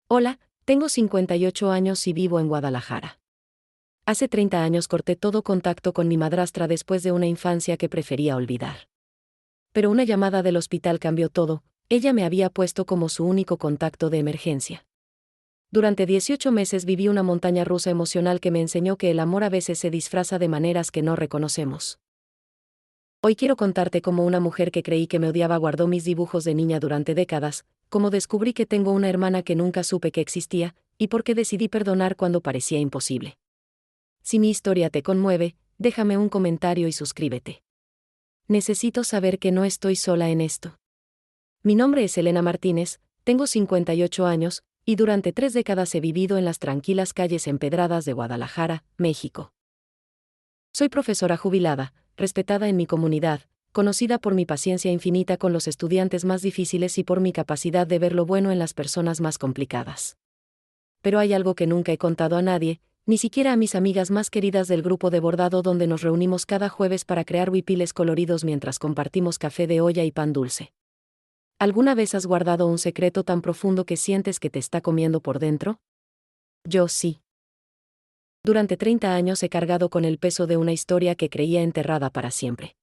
Hola, tengo 58 años y vivo en Guadalajara. Hace 30 años corté todo contacto con mi madrastra después de una infancia que prefería olvidar. Pero una llamada del hospital cambió todo. Ella me había puesto como su único contacto de emergencia. Durante 18 meses viví una montaña rusa emocional que me enseñó que el amor a veces se disfraza de maneras que no reconocemos. Hoy quiero contarte cómo una mujer que creí que me odiaba guardó mis dibujos de niña durante décadas, cómo descubrí que tengo una hermana que nunca supe que existía, y por qué decidí perdonar cuando parecía imposible. Si mi historia te conmueve, déjame un comentario y suscríbete. Necesito saber que no estoy sola en esto. Mi nombre es Elena Martínez, tengo 58 años, y durante 3 décadas he vivido en las tranquilas calles empedradas de Guadalajara, México. Soy profesora jubilada, respetada en mi comunidad, conocida por mi paciencia infinita con los estudiantes más difíciles y por mi capacidad de ver lo bueno en las personas más complicadas. Pero hay algo que nunca he contado a nadie, ni siquiera a mis amigas más queridas del grupo de bordado donde nos reunimos cada jueves para crear huipiles coloridos mientras compartimos café de olla y pan dulce. ¿Alguna vez has guardado un secreto tan profundo que sientes que te está comiendo por dentro? Yo sí. Durante 30 años he cargado con el peso de una historia que creía enterrada para siempre.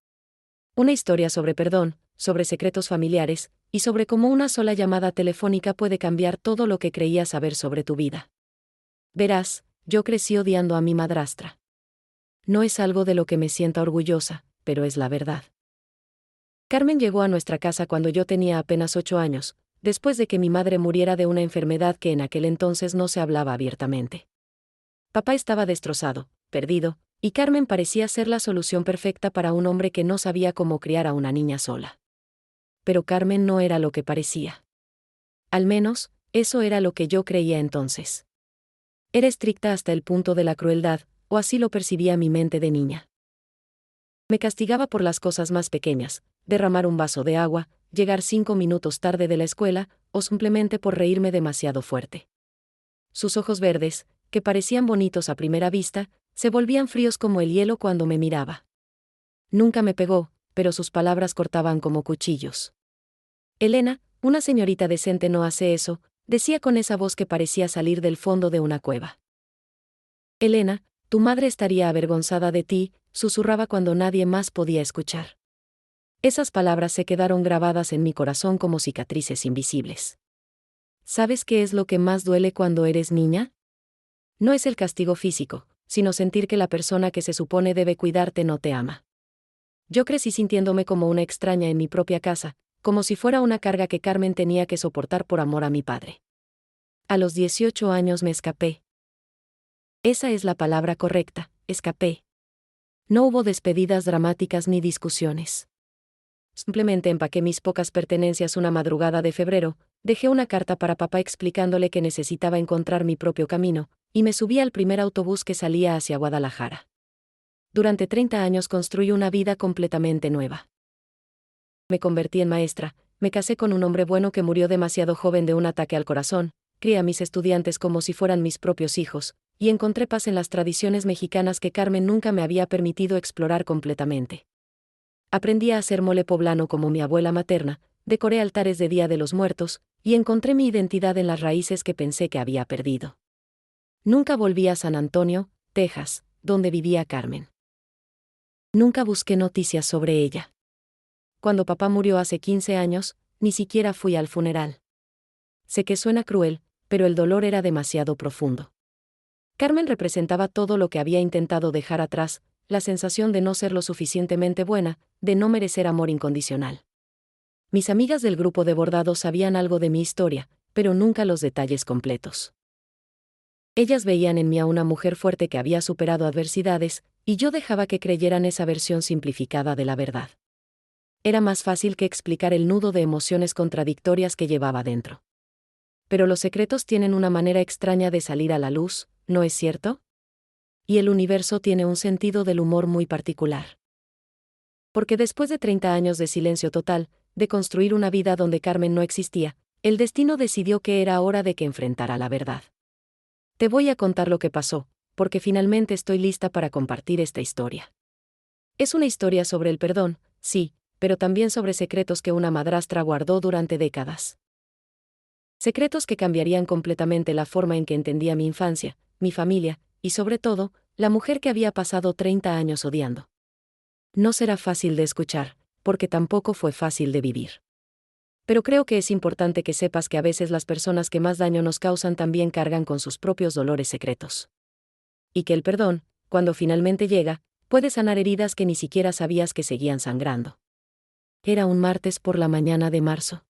Una historia sobre perdón, sobre secretos familiares, y sobre cómo una sola llamada telefónica puede cambiar todo lo que creías saber sobre tu vida. Verás, yo crecí odiando a mi madrastra. No es algo de lo que me sienta orgullosa, pero es la verdad. Carmen llegó a nuestra casa cuando yo tenía apenas 8 años, después de que mi madre muriera de una enfermedad que en aquel entonces no se hablaba abiertamente. Papá estaba destrozado, perdido, y Carmen parecía ser la solución perfecta para un hombre que no sabía cómo criar a una niña sola. Pero Carmen no era lo que parecía. Al menos, eso era lo que yo creía entonces. Era estricta hasta el punto de la crueldad, o así lo percibía mi mente de niña. Me castigaba por las cosas más pequeñas, derramar un vaso de agua, llegar 5 minutos tarde de la escuela, o simplemente por reírme demasiado fuerte. Sus ojos verdes, que parecían bonitos a primera vista, se volvían fríos como el hielo cuando me miraba. Nunca me pegó, pero sus palabras cortaban como cuchillos. Elena, una señorita decente no hace eso, decía con esa voz que parecía salir del fondo de una cueva. Elena, tu madre estaría avergonzada de ti, susurraba cuando nadie más podía escuchar. Esas palabras se quedaron grabadas en mi corazón como cicatrices invisibles. ¿Sabes qué es lo que más duele cuando eres niña? No es el castigo físico, sino sentir que la persona que se supone debe cuidarte no te ama. Yo crecí sintiéndome como una extraña en mi propia casa, como si fuera una carga que Carmen tenía que soportar por amor a mi padre. A los 18 años me escapé. Esa es la palabra correcta, escapé. No hubo despedidas dramáticas ni discusiones. Simplemente empaqué mis pocas pertenencias una madrugada de febrero, dejé una carta para papá explicándole que necesitaba encontrar mi propio camino, y me subí al primer autobús que salía hacia Guadalajara. Durante 30 años construí una vida completamente nueva. Me convertí en maestra, me casé con un hombre bueno que murió demasiado joven de un ataque al corazón, crié a mis estudiantes como si fueran mis propios hijos, y encontré paz en las tradiciones mexicanas que Carmen nunca me había permitido explorar completamente. Aprendí a hacer mole poblano como mi abuela materna, decoré altares de Día de los Muertos, y encontré mi identidad en las raíces que pensé que había perdido. Nunca volví a San Antonio, Texas, donde vivía Carmen. Nunca busqué noticias sobre ella. Cuando papá murió hace 15 años, ni siquiera fui al funeral. Sé que suena cruel, pero el dolor era demasiado profundo. Carmen representaba todo lo que había intentado dejar atrás, la sensación de no ser lo suficientemente buena, de no merecer amor incondicional. Mis amigas del grupo de bordado sabían algo de mi historia, pero nunca los detalles completos. Ellas veían en mí a una mujer fuerte que había superado adversidades, y yo dejaba que creyeran esa versión simplificada de la verdad. Era más fácil que explicar el nudo de emociones contradictorias que llevaba dentro. Pero los secretos tienen una manera extraña de salir a la luz, ¿no es cierto? Y el universo tiene un sentido del humor muy particular. Porque después de 30 años de silencio total, de construir una vida donde Carmen no existía, el destino decidió que era hora de que enfrentara la verdad. Te voy a contar lo que pasó, porque finalmente estoy lista para compartir esta historia. Es una historia sobre el perdón, sí, pero también sobre secretos que una madrastra guardó durante décadas. Secretos que cambiarían completamente la forma en que entendía mi infancia, mi familia, y sobre todo, la mujer que había pasado 30 años odiando. No será fácil de escuchar, porque tampoco fue fácil de vivir. Pero creo que es importante que sepas que a veces las personas que más daño nos causan también cargan con sus propios dolores secretos. Y que el perdón, cuando finalmente llega, puede sanar heridas que ni siquiera sabías que seguían sangrando. Era un martes por la mañana de marzo.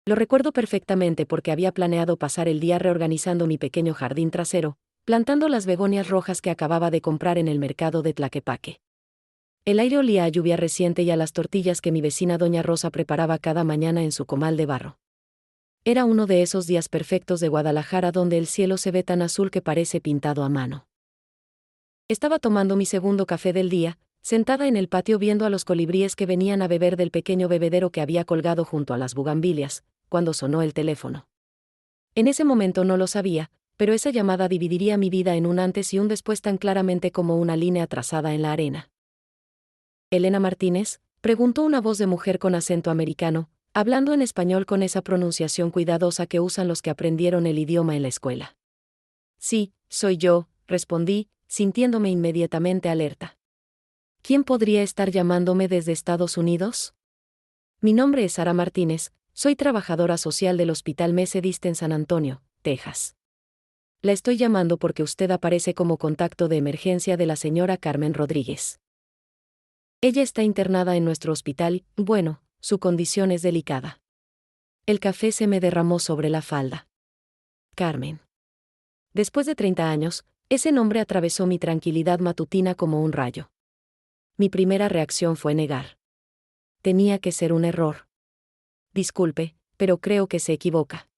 Lo recuerdo perfectamente porque había planeado pasar el día reorganizando mi pequeño jardín trasero, plantando las begonias rojas que acababa de comprar en el mercado de Tlaquepaque. El aire olía a lluvia reciente y a las tortillas que mi vecina doña Rosa preparaba cada mañana en su comal de barro. Era uno de esos días perfectos de Guadalajara donde el cielo se ve tan azul que parece pintado a mano. Estaba tomando mi segundo café del día, sentada en el patio viendo a los colibríes que venían a beber del pequeño bebedero que había colgado junto a las bugambilias, cuando sonó el teléfono. En ese momento no lo sabía, pero esa llamada dividiría mi vida en un antes y un después tan claramente como una línea trazada en la arena. Elena Martínez, preguntó una voz de mujer con acento americano, hablando en español con esa pronunciación cuidadosa que usan los que aprendieron el idioma en la escuela. Sí, soy yo, respondí, sintiéndome inmediatamente alerta. ¿Quién podría estar llamándome desde Estados Unidos? Mi nombre es Sara Martínez, soy trabajadora social del Hospital Methodist en San Antonio, Texas. La estoy llamando porque usted aparece como contacto de emergencia de la señora Carmen Rodríguez. Ella está internada en nuestro hospital y, bueno, su condición es delicada. El café se me derramó sobre la falda. Carmen. Después de 30 años, ese nombre atravesó mi tranquilidad matutina como un rayo. Mi primera reacción fue negar. Tenía que ser un error. Disculpe, pero creo que se equivoca.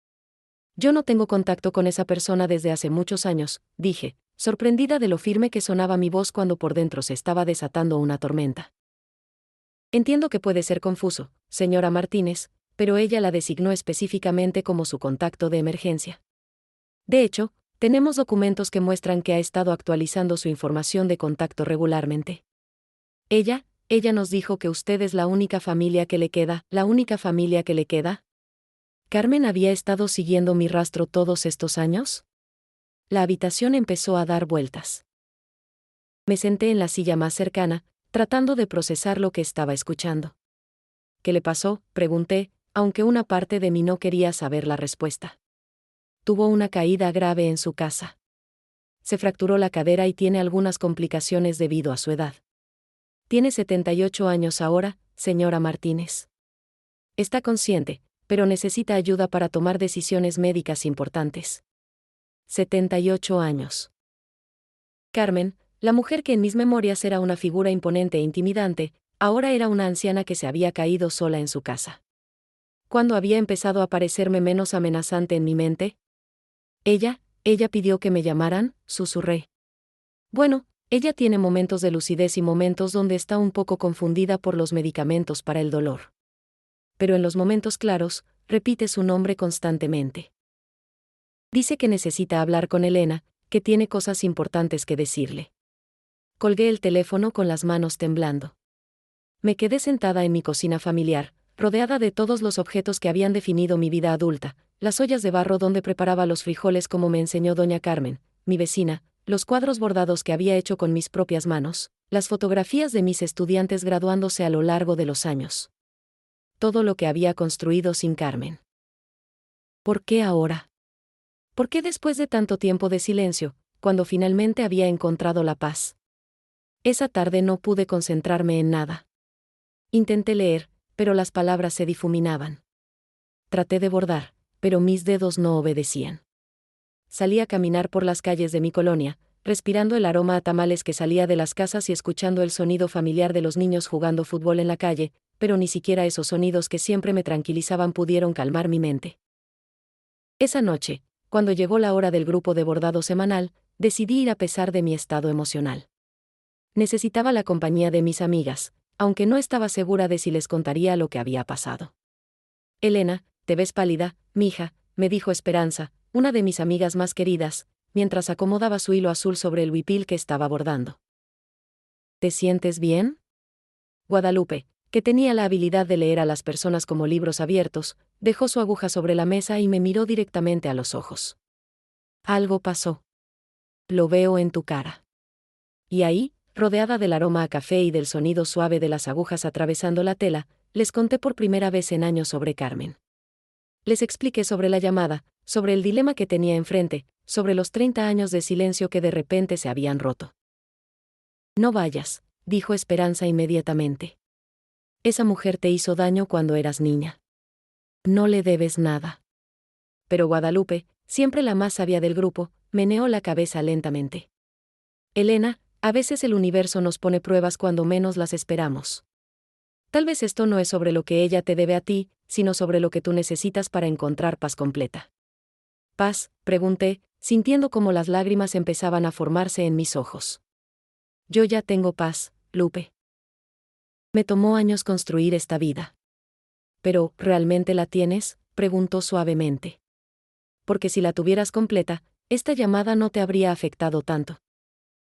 Yo no tengo contacto con esa persona desde hace muchos años, dije, sorprendida de lo firme que sonaba mi voz cuando por dentro se estaba desatando una tormenta. Entiendo que puede ser confuso, señora Martínez, pero ella la designó específicamente como su contacto de emergencia. De hecho, tenemos documentos que muestran que ha estado actualizando su información de contacto regularmente. Ella nos dijo que usted es la única familia que le queda, ¿la única familia que le queda? ¿Carmen había estado siguiendo mi rastro todos estos años? La habitación empezó a dar vueltas. Me senté en la silla más cercana, tratando de procesar lo que estaba escuchando. ¿Qué le pasó?, pregunté, aunque una parte de mí no quería saber la respuesta. Tuvo una caída grave en su casa. Se fracturó la cadera y tiene algunas complicaciones debido a su edad. Tiene 78 años ahora, señora Martínez. Está consciente, pero necesita ayuda para tomar decisiones médicas importantes. 78 años. Carmen, la mujer que en mis memorias era una figura imponente e intimidante, ahora era una anciana que se había caído sola en su casa. ¿Cuándo había empezado a parecerme menos amenazante en mi mente? Ella pidió que me llamaran, susurré. Bueno, ella tiene momentos de lucidez y momentos donde está un poco confundida por los medicamentos para el dolor. Pero en los momentos claros, repite su nombre constantemente. Dice que necesita hablar con Elena, que tiene cosas importantes que decirle. Colgué el teléfono con las manos temblando. Me quedé sentada en mi cocina familiar, rodeada de todos los objetos que habían definido mi vida adulta, las ollas de barro donde preparaba los frijoles como me enseñó doña Carmen, mi vecina, los cuadros bordados que había hecho con mis propias manos, las fotografías de mis estudiantes graduándose a lo largo de los años. Todo lo que había construido sin Carmen. ¿Por qué ahora? ¿Por qué después de tanto tiempo de silencio, cuando finalmente había encontrado la paz? Esa tarde no pude concentrarme en nada. Intenté leer, pero las palabras se difuminaban. Traté de bordar, pero mis dedos no obedecían. Salí a caminar por las calles de mi colonia, respirando el aroma a tamales que salía de las casas y escuchando el sonido familiar de los niños jugando fútbol en la calle, pero ni siquiera esos sonidos que siempre me tranquilizaban pudieron calmar mi mente. Esa noche, cuando llegó la hora del grupo de bordado semanal, decidí ir a pesar de mi estado emocional. Necesitaba la compañía de mis amigas, aunque no estaba segura de si les contaría lo que había pasado. Elena, te ves pálida, mija, me dijo Esperanza, una de mis amigas más queridas, mientras acomodaba su hilo azul sobre el huipil que estaba bordando. ¿Te sientes bien? Guadalupe, que tenía la habilidad de leer a las personas como libros abiertos, dejó su aguja sobre la mesa y me miró directamente a los ojos. Algo pasó. Lo veo en tu cara. Y ahí, rodeada del aroma a café y del sonido suave de las agujas atravesando la tela, les conté por primera vez en años sobre Carmen. Les expliqué sobre la llamada, sobre el dilema que tenía enfrente, sobre los 30 años de silencio que de repente se habían roto. No vayas, dijo Esperanza inmediatamente. Esa mujer te hizo daño cuando eras niña. No le debes nada. Pero Guadalupe, siempre la más sabia del grupo, meneó la cabeza lentamente. Elena, a veces el universo nos pone pruebas cuando menos las esperamos. Tal vez esto no es sobre lo que ella te debe a ti, sino sobre lo que tú necesitas para encontrar paz completa. ¿Paz?, pregunté, sintiendo cómo las lágrimas empezaban a formarse en mis ojos. Yo ya tengo paz, Lupe. Me tomó años construir esta vida. ¿Pero, realmente la tienes?, preguntó suavemente. Porque si la tuvieras completa, esta llamada no te habría afectado tanto.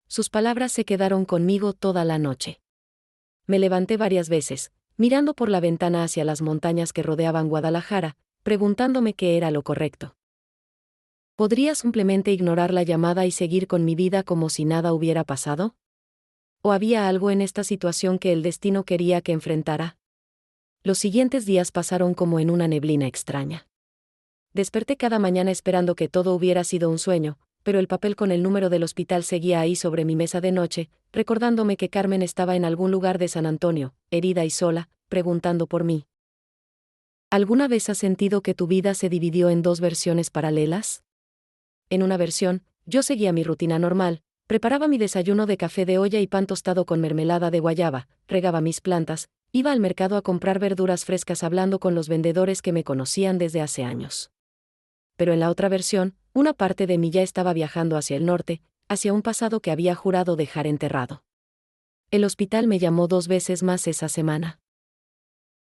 Sus palabras se quedaron conmigo toda la noche. Me levanté varias veces, mirando por la ventana hacia las montañas que rodeaban Guadalajara, preguntándome qué era lo correcto. ¿Podría simplemente ignorar la llamada y seguir con mi vida como si nada hubiera pasado? ¿O había algo en esta situación que el destino quería que enfrentara? Los siguientes días pasaron como en una neblina extraña. Desperté cada mañana esperando que todo hubiera sido un sueño, pero el papel con el número del hospital seguía ahí sobre mi mesa de noche, recordándome que Carmen estaba en algún lugar de San Antonio, herida y sola, preguntando por mí. ¿Alguna vez has sentido que tu vida se dividió en dos versiones paralelas? En una versión, yo seguía mi rutina normal, preparaba mi desayuno de café de olla y pan tostado con mermelada de guayaba, regaba mis plantas, iba al mercado a comprar verduras frescas hablando con los vendedores que me conocían desde hace años. Pero en la otra versión, una parte de mí ya estaba viajando hacia el norte, hacia un pasado que había jurado dejar enterrado. El hospital me llamó 2 veces más esa semana.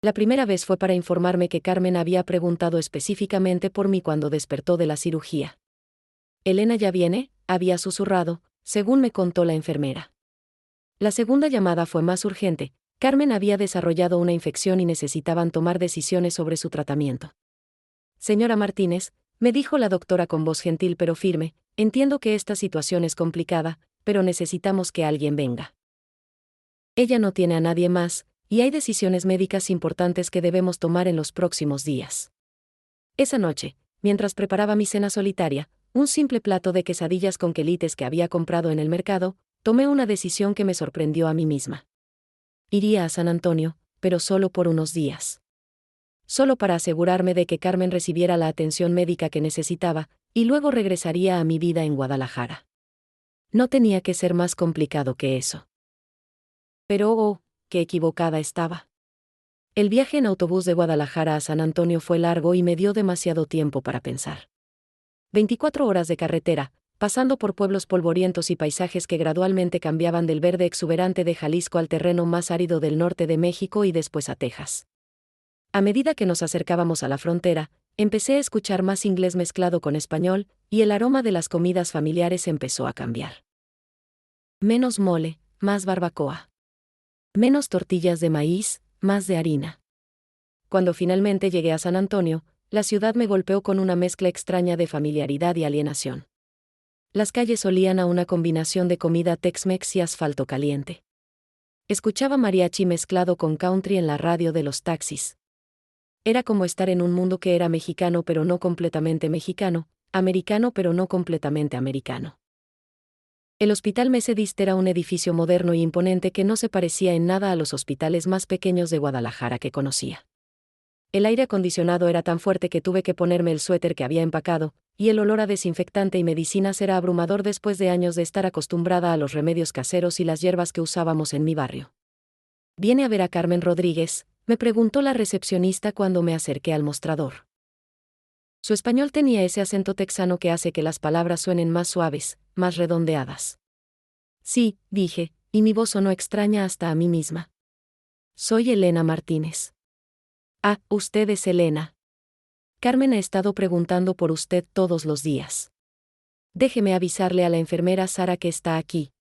La primera vez fue para informarme que Carmen había preguntado específicamente por mí cuando despertó de la cirugía. «¿Elena ya viene?», había susurrado, según me contó la enfermera. La segunda llamada fue más urgente. Carmen había desarrollado una infección y necesitaban tomar decisiones sobre su tratamiento. «Señora Martínez», me dijo la doctora con voz gentil pero firme, «entiendo que esta situación es complicada, pero necesitamos que alguien venga. Ella no tiene a nadie más, y hay decisiones médicas importantes que debemos tomar en los próximos días». Esa noche, mientras preparaba mi cena solitaria, un simple plato de quesadillas con quelites que había comprado en el mercado, tomé una decisión que me sorprendió a mí misma. Iría a San Antonio, pero solo por unos días. Solo para asegurarme de que Carmen recibiera la atención médica que necesitaba, y luego regresaría a mi vida en Guadalajara. No tenía que ser más complicado que eso. Pero oh, qué equivocada estaba. El viaje en autobús de Guadalajara a San Antonio fue largo y me dio demasiado tiempo para pensar. 24 horas de carretera, pasando por pueblos polvorientos y paisajes que gradualmente cambiaban del verde exuberante de Jalisco al terreno más árido del norte de México y después a Texas. A medida que nos acercábamos a la frontera, empecé a escuchar más inglés mezclado con español, y el aroma de las comidas familiares empezó a cambiar. Menos mole, más barbacoa. Menos tortillas de maíz, más de harina. Cuando finalmente llegué a San Antonio, la ciudad me golpeó con una mezcla extraña de familiaridad y alienación. Las calles olían a una combinación de comida Tex-Mex y asfalto caliente. Escuchaba mariachi mezclado con country en la radio de los taxis. Era como estar en un mundo que era mexicano pero no completamente mexicano, americano pero no completamente americano. El Hospital Methodist era un edificio moderno y imponente que no se parecía en nada a los hospitales más pequeños de Guadalajara que conocía. El aire acondicionado era tan fuerte que tuve que ponerme el suéter que había empacado, y el olor a desinfectante y medicinas era abrumador después de años de estar acostumbrada a los remedios caseros y las hierbas que usábamos en mi barrio. «¿Viene a ver a Carmen Rodríguez?», me preguntó la recepcionista cuando me acerqué al mostrador. Su español tenía ese acento texano que hace que las palabras suenen más suaves, más redondeadas. «Sí», dije, y mi voz sonó extraña hasta a mí misma. «Soy Elena Martínez». «Ah, usted es Elena. Carmen ha estado preguntando por usted todos los días. Déjeme avisarle a la enfermera Sara que está aquí».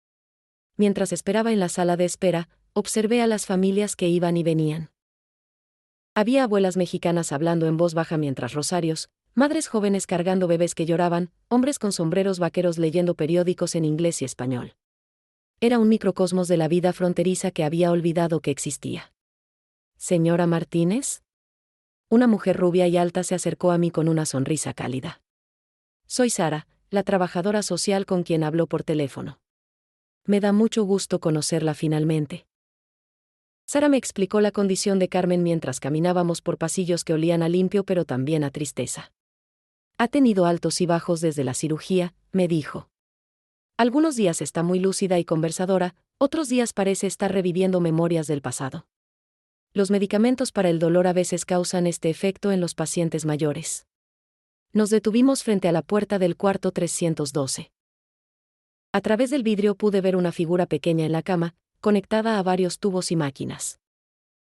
Mientras esperaba en la sala de espera, observé a las familias que iban y venían. Había abuelas mexicanas hablando en voz baja mientras rosarios, madres jóvenes cargando bebés que lloraban, hombres con sombreros vaqueros leyendo periódicos en inglés y español. Era un microcosmos de la vida fronteriza que había olvidado que existía. ¿Señora Martínez? Una mujer rubia y alta se acercó a mí con una sonrisa cálida. Soy Sara, la trabajadora social con quien habló por teléfono. Me da mucho gusto conocerla finalmente. Sara me explicó la condición de Carmen mientras caminábamos por pasillos que olían a limpio pero también a tristeza. Ha tenido altos y bajos desde la cirugía, me dijo. Algunos días está muy lúcida y conversadora, otros días parece estar reviviendo memorias del pasado. Los medicamentos para el dolor a veces causan este efecto en los pacientes mayores. Nos detuvimos frente a la puerta del cuarto 312. A través del vidrio pude ver una figura pequeña en la cama, conectada a varios tubos y máquinas.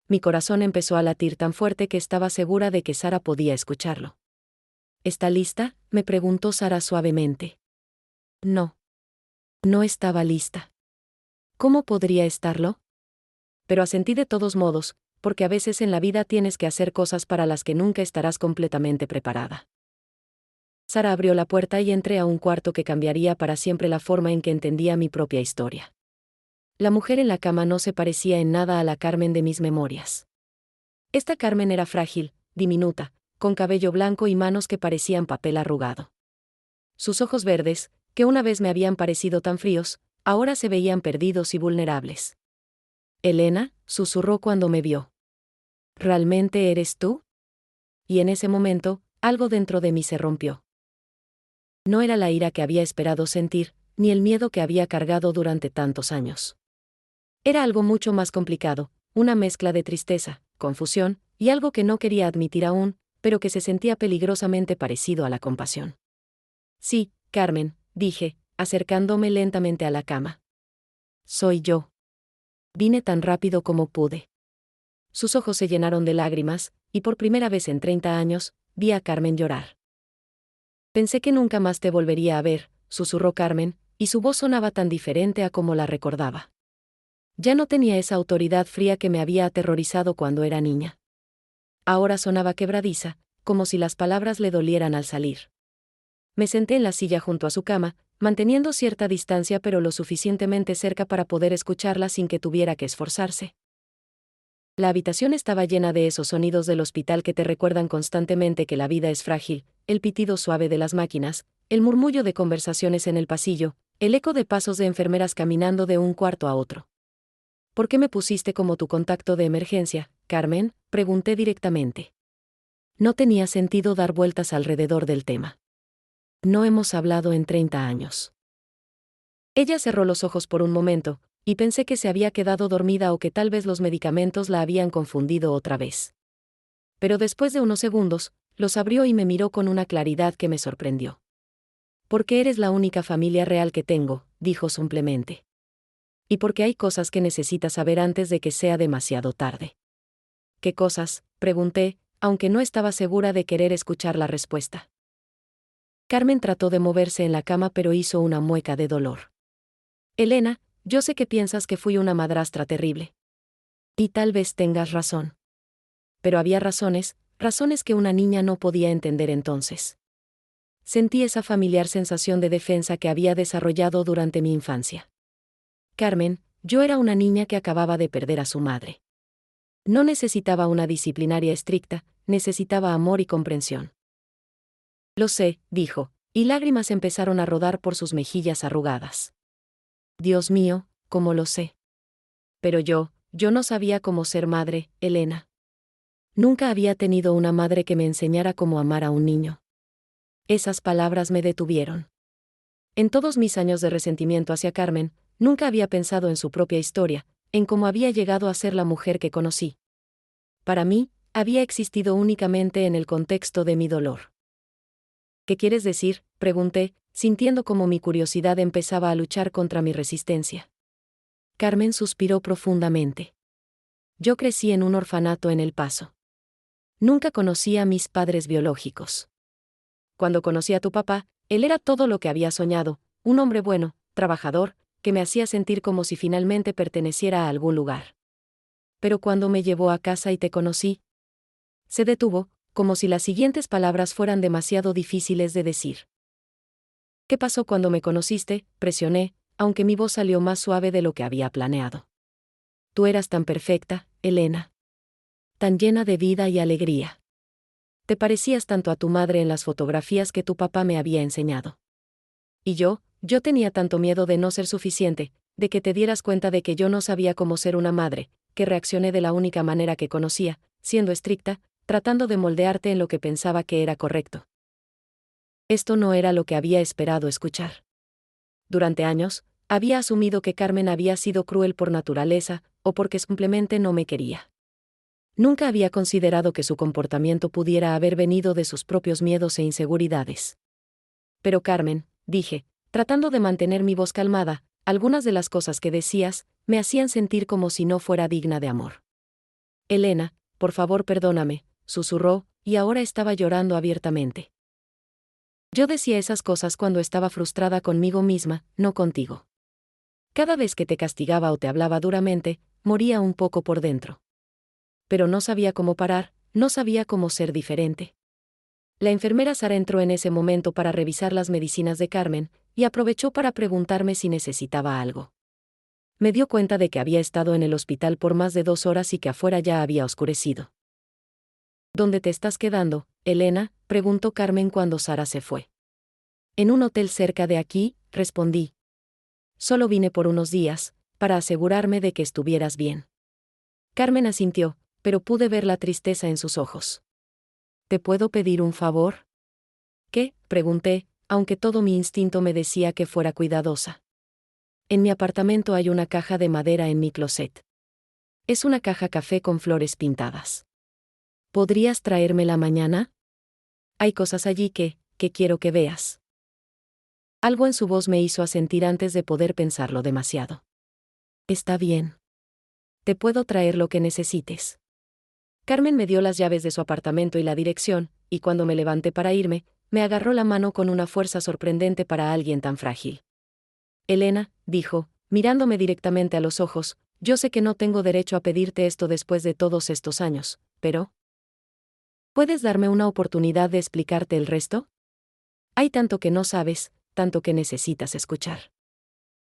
Mi corazón empezó a latir tan fuerte que estaba segura de que Sara podía escucharlo. ¿Está lista?, me preguntó Sara suavemente. No. No estaba lista. ¿Cómo podría estarlo? Pero asentí de todos modos, porque a veces en la vida tienes que hacer cosas para las que nunca estarás completamente preparada. Sara abrió la puerta y entré a un cuarto que cambiaría para siempre la forma en que entendía mi propia historia. La mujer en la cama no se parecía en nada a la Carmen de mis memorias. Esta Carmen era frágil, diminuta, con cabello blanco y manos que parecían papel arrugado. Sus ojos verdes, que una vez me habían parecido tan fríos, ahora se veían perdidos y vulnerables. Elena, susurró cuando me vio. ¿Realmente eres tú? Y en ese momento, algo dentro de mí se rompió. No era la ira que había esperado sentir, ni el miedo que había cargado durante tantos años. Era algo mucho más complicado, una mezcla de tristeza, confusión, y algo que no quería admitir aún, pero que se sentía peligrosamente parecido a la compasión. Sí, Carmen, dije, acercándome lentamente a la cama. Soy yo. Vine tan rápido como pude. Sus ojos se llenaron de lágrimas, y por primera vez en 30 años, vi a Carmen llorar. Pensé que nunca más te volvería a ver, susurró Carmen, y su voz sonaba tan diferente a como la recordaba. Ya no tenía esa autoridad fría que me había aterrorizado cuando era niña. Ahora sonaba quebradiza, como si las palabras le dolieran al salir. Me senté en la silla junto a su cama, manteniendo cierta distancia pero lo suficientemente cerca para poder escucharla sin que tuviera que esforzarse. La habitación estaba llena de esos sonidos del hospital que te recuerdan constantemente que la vida es frágil, el pitido suave de las máquinas, el murmullo de conversaciones en el pasillo, el eco de pasos de enfermeras caminando de un cuarto a otro. ¿Por qué me pusiste como tu contacto de emergencia, Carmen?, pregunté directamente. No tenía sentido dar vueltas alrededor del tema. No hemos hablado en 30 años. Ella cerró los ojos por un momento, y pensé que se había quedado dormida o que tal vez los medicamentos la habían confundido otra vez. Pero después de unos segundos, los abrió y me miró con una claridad que me sorprendió. Porque eres la única familia real que tengo, dijo simplemente. Y porque hay cosas que necesitas saber antes de que sea demasiado tarde. ¿Qué cosas?, pregunté, aunque no estaba segura de querer escuchar la respuesta. Carmen trató de moverse en la cama pero hizo una mueca de dolor. Elena, yo sé que piensas que fui una madrastra terrible. Y tal vez tengas razón. Pero había razones que una niña no podía entender entonces. Sentí esa familiar sensación de defensa que había desarrollado durante mi infancia. Carmen, yo era una niña que acababa de perder a su madre. No necesitaba una disciplinaria estricta, necesitaba amor y comprensión. Lo sé, dijo, y lágrimas empezaron a rodar por sus mejillas arrugadas. Dios mío, ¿cómo lo sé? Pero yo no sabía cómo ser madre, Elena. Nunca había tenido una madre que me enseñara cómo amar a un niño. Esas palabras me detuvieron. En todos mis años de resentimiento hacia Carmen, nunca había pensado en su propia historia, en cómo había llegado a ser la mujer que conocí. Para mí, había existido únicamente en el contexto de mi dolor. ¿Qué quieres decir?, pregunté, sintiendo como mi curiosidad empezaba a luchar contra mi resistencia. Carmen suspiró profundamente. Yo crecí en un orfanato en El Paso. Nunca conocí a mis padres biológicos. Cuando conocí a tu papá, él era todo lo que había soñado, un hombre bueno, trabajador, que me hacía sentir como si finalmente perteneciera a algún lugar. Pero cuando me llevó a casa y te conocí, se detuvo, como si las siguientes palabras fueran demasiado difíciles de decir. ¿Qué pasó cuando me conociste?, presioné, aunque mi voz salió más suave de lo que había planeado. Tú eras tan perfecta, Elena. Tan llena de vida y alegría. Te parecías tanto a tu madre en las fotografías que tu papá me había enseñado. Y yo tenía tanto miedo de no ser suficiente, de que te dieras cuenta de que yo no sabía cómo ser una madre, que reaccioné de la única manera que conocía, siendo estricta, tratando de moldearte en lo que pensaba que era correcto. Esto no era lo que había esperado escuchar. Durante años, había asumido que Carmen había sido cruel por naturaleza, o porque simplemente no me quería. Nunca había considerado que su comportamiento pudiera haber venido de sus propios miedos e inseguridades. Pero Carmen, dije, tratando de mantener mi voz calmada, algunas de las cosas que decías, me hacían sentir como si no fuera digna de amor. Elena, por favor perdóname, susurró, y ahora estaba llorando abiertamente. Yo decía esas cosas cuando estaba frustrada conmigo misma, no contigo. Cada vez que te castigaba o te hablaba duramente, moría un poco por dentro. Pero no sabía cómo parar, no sabía cómo ser diferente. La enfermera Sara entró en ese momento para revisar las medicinas de Carmen, y aprovechó para preguntarme si necesitaba algo. Me dio cuenta de que había estado en el hospital por más de 2 horas y que afuera ya había oscurecido. ¿Dónde te estás quedando, Elena?, preguntó Carmen cuando Sara se fue. En un hotel cerca de aquí, respondí. Solo vine por unos días, para asegurarme de que estuvieras bien. Carmen asintió, pero pude ver la tristeza en sus ojos. ¿Te puedo pedir un favor? ¿Qué?, pregunté, aunque todo mi instinto me decía que fuera cuidadosa. En mi apartamento hay una caja de madera en mi closet. Es una caja café con flores pintadas. ¿Podrías traérmela mañana? Hay cosas allí que quiero que veas. Algo en su voz me hizo asentir antes de poder pensarlo demasiado. Está bien. Te puedo traer lo que necesites. Carmen me dio las llaves de su apartamento y la dirección, y cuando me levanté para irme, me agarró la mano con una fuerza sorprendente para alguien tan frágil. Elena, dijo, mirándome directamente a los ojos, yo sé que no tengo derecho a pedirte esto después de todos estos años, pero... ¿puedes darme una oportunidad de explicarte el resto? Hay tanto que no sabes, tanto que necesitas escuchar.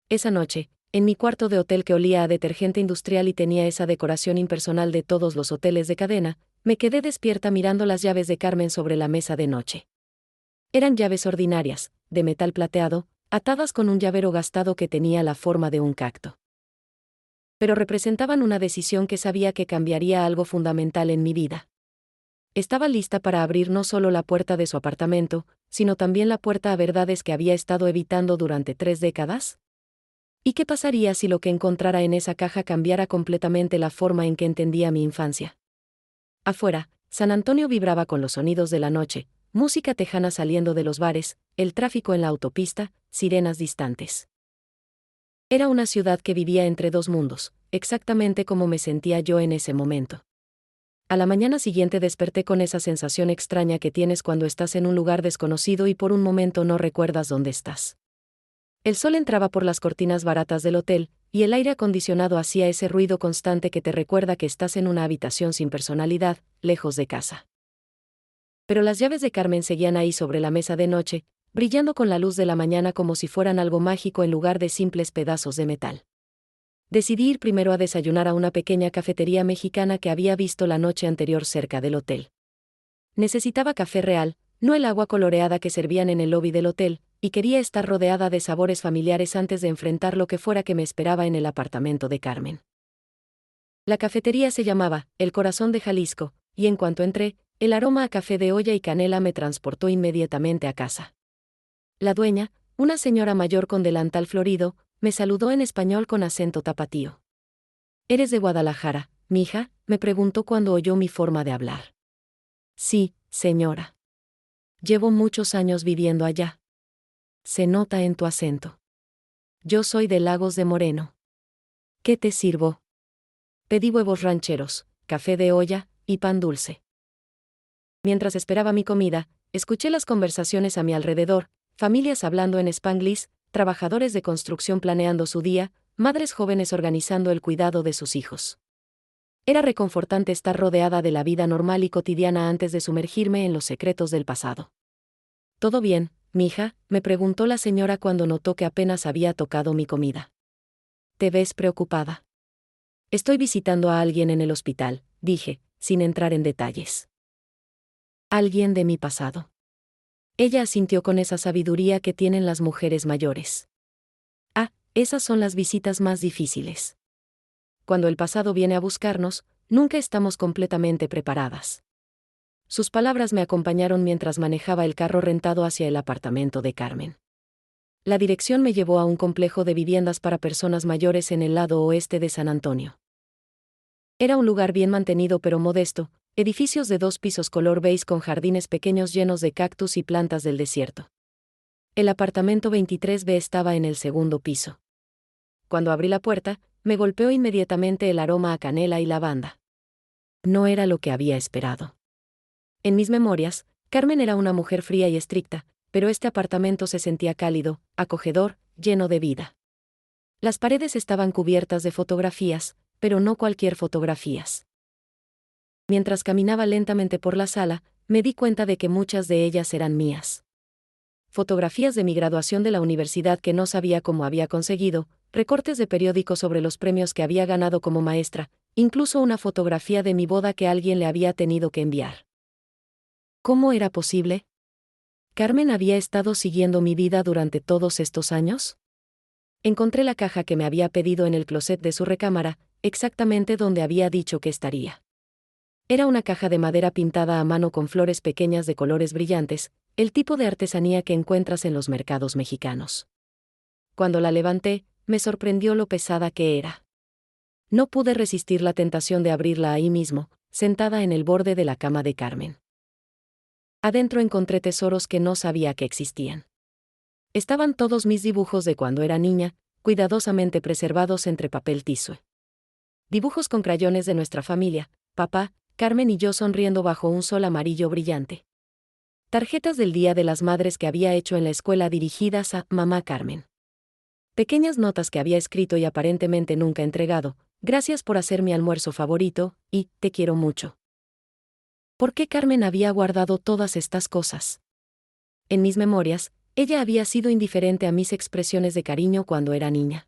Esa noche, en mi cuarto de hotel que olía a detergente industrial y tenía esa decoración impersonal de todos los hoteles de cadena, me quedé despierta mirando las llaves de Carmen sobre la mesa de noche. Eran llaves ordinarias, de metal plateado, atadas con un llavero gastado que tenía la forma de un cacto. Pero representaban una decisión que sabía que cambiaría algo fundamental en mi vida. Estaba lista para abrir no solo la puerta de su apartamento, sino también la puerta a verdades que había estado evitando durante 3 décadas. ¿Y qué pasaría si lo que encontrara en esa caja cambiara completamente la forma en que entendía mi infancia? Afuera, San Antonio vibraba con los sonidos de la noche, música tejana saliendo de los bares, el tráfico en la autopista, sirenas distantes. Era una ciudad que vivía entre dos mundos, exactamente como me sentía yo en ese momento. A la mañana siguiente desperté con esa sensación extraña que tienes cuando estás en un lugar desconocido y por un momento no recuerdas dónde estás. El sol entraba por las cortinas baratas del hotel, y el aire acondicionado hacía ese ruido constante que te recuerda que estás en una habitación sin personalidad, lejos de casa. Pero las llaves de Carmen seguían ahí sobre la mesa de noche, brillando con la luz de la mañana como si fueran algo mágico en lugar de simples pedazos de metal. Decidí ir primero a desayunar a una pequeña cafetería mexicana que había visto la noche anterior cerca del hotel. Necesitaba café real, no el agua coloreada que servían en el lobby del hotel, y quería estar rodeada de sabores familiares antes de enfrentar lo que fuera que me esperaba en el apartamento de Carmen. La cafetería se llamaba El Corazón de Jalisco, y en cuanto entré, el aroma a café de olla y canela me transportó inmediatamente a casa. La dueña, una señora mayor con delantal florido, me saludó en español con acento tapatío. ¿Eres de Guadalajara, mija?, me preguntó cuando oyó mi forma de hablar. Sí, señora. Llevo muchos años viviendo allá. Se nota en tu acento. Yo soy de Lagos de Moreno. ¿Qué te sirvo? Pedí huevos rancheros, café de olla y pan dulce. Mientras esperaba mi comida, escuché las conversaciones a mi alrededor, familias hablando en spanglish, trabajadores de construcción planeando su día, madres jóvenes organizando el cuidado de sus hijos. Era reconfortante estar rodeada de la vida normal y cotidiana antes de sumergirme en los secretos del pasado. ¿Todo bien, mija?, me preguntó la señora cuando notó que apenas había tocado mi comida. ¿Te ves preocupada? Estoy visitando a alguien en el hospital, dije, sin entrar en detalles. Alguien de mi pasado. Ella asintió con esa sabiduría que tienen las mujeres mayores. Ah, esas son las visitas más difíciles. Cuando el pasado viene a buscarnos, nunca estamos completamente preparadas. Sus palabras me acompañaron mientras manejaba el carro rentado hacia el apartamento de Carmen. La dirección me llevó a un complejo de viviendas para personas mayores en el lado oeste de San Antonio. Era un lugar bien mantenido pero modesto, edificios de 2 pisos color beige con jardines pequeños llenos de cactus y plantas del desierto. El apartamento 23B estaba en el segundo piso. Cuando abrí la puerta, me golpeó inmediatamente el aroma a canela y lavanda. No era lo que había esperado. En mis memorias, Carmen era una mujer fría y estricta, pero este apartamento se sentía cálido, acogedor, lleno de vida. Las paredes estaban cubiertas de fotografías, pero no cualquier fotografías. Mientras caminaba lentamente por la sala, me di cuenta de que muchas de ellas eran mías. Fotografías de mi graduación de la universidad que no sabía cómo había conseguido, recortes de periódico sobre los premios que había ganado como maestra, incluso una fotografía de mi boda que alguien le había tenido que enviar. ¿Cómo era posible? ¿Carmen había estado siguiendo mi vida durante todos estos años? Encontré la caja que me había pedido en el closet de su recámara, exactamente donde había dicho que estaría. Era una caja de madera pintada a mano con flores pequeñas de colores brillantes, el tipo de artesanía que encuentras en los mercados mexicanos. Cuando la levanté, me sorprendió lo pesada que era. No pude resistir la tentación de abrirla ahí mismo, sentada en el borde de la cama de Carmen. Adentro encontré tesoros que no sabía que existían. Estaban todos mis dibujos de cuando era niña, cuidadosamente preservados entre papel tisue. Dibujos con crayones de nuestra familia, papá, Carmen y yo sonriendo bajo un sol amarillo brillante. Tarjetas del Día de las Madres que había hecho en la escuela dirigidas a mamá Carmen. Pequeñas notas que había escrito y aparentemente nunca entregado, gracias por hacer mi almuerzo favorito, y te quiero mucho. ¿Por qué Carmen había guardado todas estas cosas? En mis memorias, ella había sido indiferente a mis expresiones de cariño cuando era niña.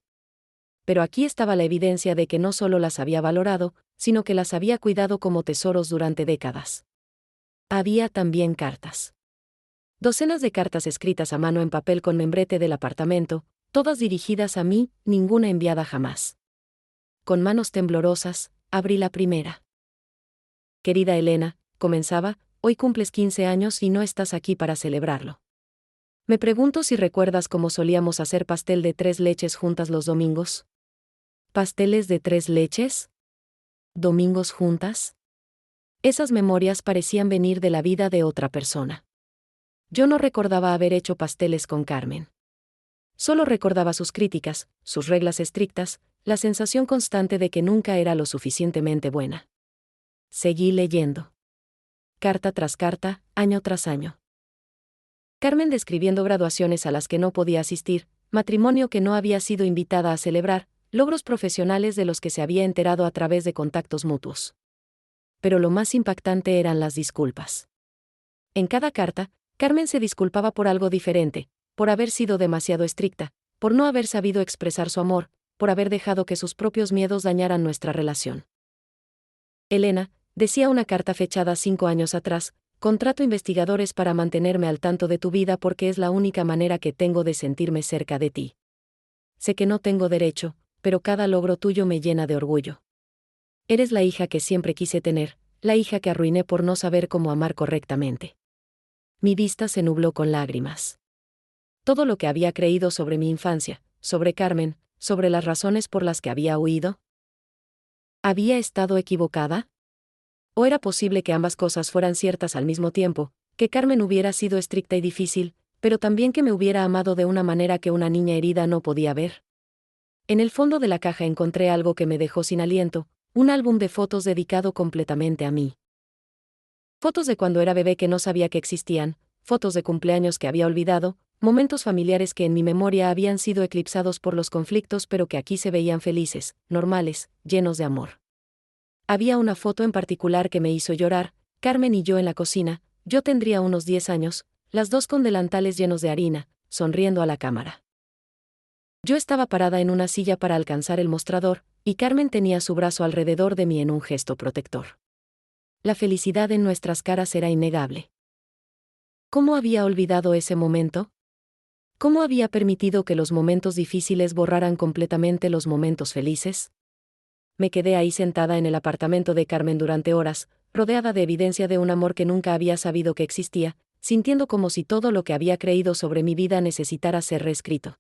Pero aquí estaba la evidencia de que no solo las había valorado, sino que las había cuidado como tesoros durante décadas. Había también cartas. Docenas de cartas escritas a mano en papel con membrete del apartamento, todas dirigidas a mí, ninguna enviada jamás. Con manos temblorosas, abrí la primera. Querida Elena, comenzaba, hoy cumples 15 años y no estás aquí para celebrarlo. Me pregunto si recuerdas cómo solíamos hacer pastel de 3 leches juntas los domingos. ¿Pasteles de 3 leches? ¿Domingos juntas? Esas memorias parecían venir de la vida de otra persona. Yo no recordaba haber hecho pasteles con Carmen. Solo recordaba sus críticas, sus reglas estrictas, la sensación constante de que nunca era lo suficientemente buena. Seguí leyendo. Carta tras carta, año tras año. Carmen describiendo graduaciones a las que no podía asistir, matrimonio que no había sido invitada a celebrar, logros profesionales de los que se había enterado a través de contactos mutuos. Pero lo más impactante eran las disculpas. En cada carta, Carmen se disculpaba por algo diferente, por haber sido demasiado estricta, por no haber sabido expresar su amor, por haber dejado que sus propios miedos dañaran nuestra relación. Elena, decía una carta fechada 5 años atrás, contrato investigadores para mantenerme al tanto de tu vida porque es la única manera que tengo de sentirme cerca de ti. Sé que no tengo derecho, pero cada logro tuyo me llena de orgullo. Eres la hija que siempre quise tener, la hija que arruiné por no saber cómo amar correctamente. Mi vista se nubló con lágrimas. Todo lo que había creído sobre mi infancia, sobre Carmen, sobre las razones por las que había huido. ¿Había estado equivocada? ¿O era posible que ambas cosas fueran ciertas al mismo tiempo, que Carmen hubiera sido estricta y difícil, pero también que me hubiera amado de una manera que una niña herida no podía ver? En el fondo de la caja encontré algo que me dejó sin aliento, un álbum de fotos dedicado completamente a mí. Fotos de cuando era bebé que no sabía que existían, fotos de cumpleaños que había olvidado, Momentos familiares que en mi memoria habían sido eclipsados por los conflictos pero que aquí se veían felices, normales, llenos de amor. Había una foto en particular que me hizo llorar, Carmen y yo en la cocina, yo tendría unos 10 años, las dos con delantales llenos de harina, sonriendo a la cámara. Yo estaba parada en una silla para alcanzar el mostrador, y Carmen tenía su brazo alrededor de mí en un gesto protector. La felicidad en nuestras caras era innegable. ¿Cómo había olvidado ese momento? ¿Cómo había permitido que los momentos difíciles borraran completamente los momentos felices? Me quedé ahí sentada en el apartamento de Carmen durante horas, rodeada de evidencia de un amor que nunca había sabido que existía, sintiendo como si todo lo que había creído sobre mi vida necesitara ser reescrito.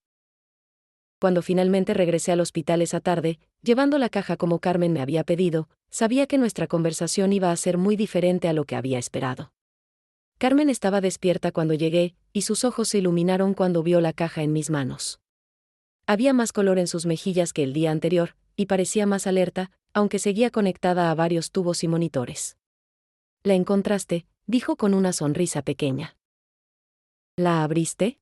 Cuando finalmente regresé al hospital esa tarde, llevando la caja como Carmen me había pedido, sabía que nuestra conversación iba a ser muy diferente a lo que había esperado. Carmen estaba despierta cuando llegué, y sus ojos se iluminaron cuando vio la caja en mis manos. Había más color en sus mejillas que el día anterior, y parecía más alerta, aunque seguía conectada a varios tubos y monitores. «¿La encontraste?», dijo con una sonrisa pequeña. «¿La abriste?».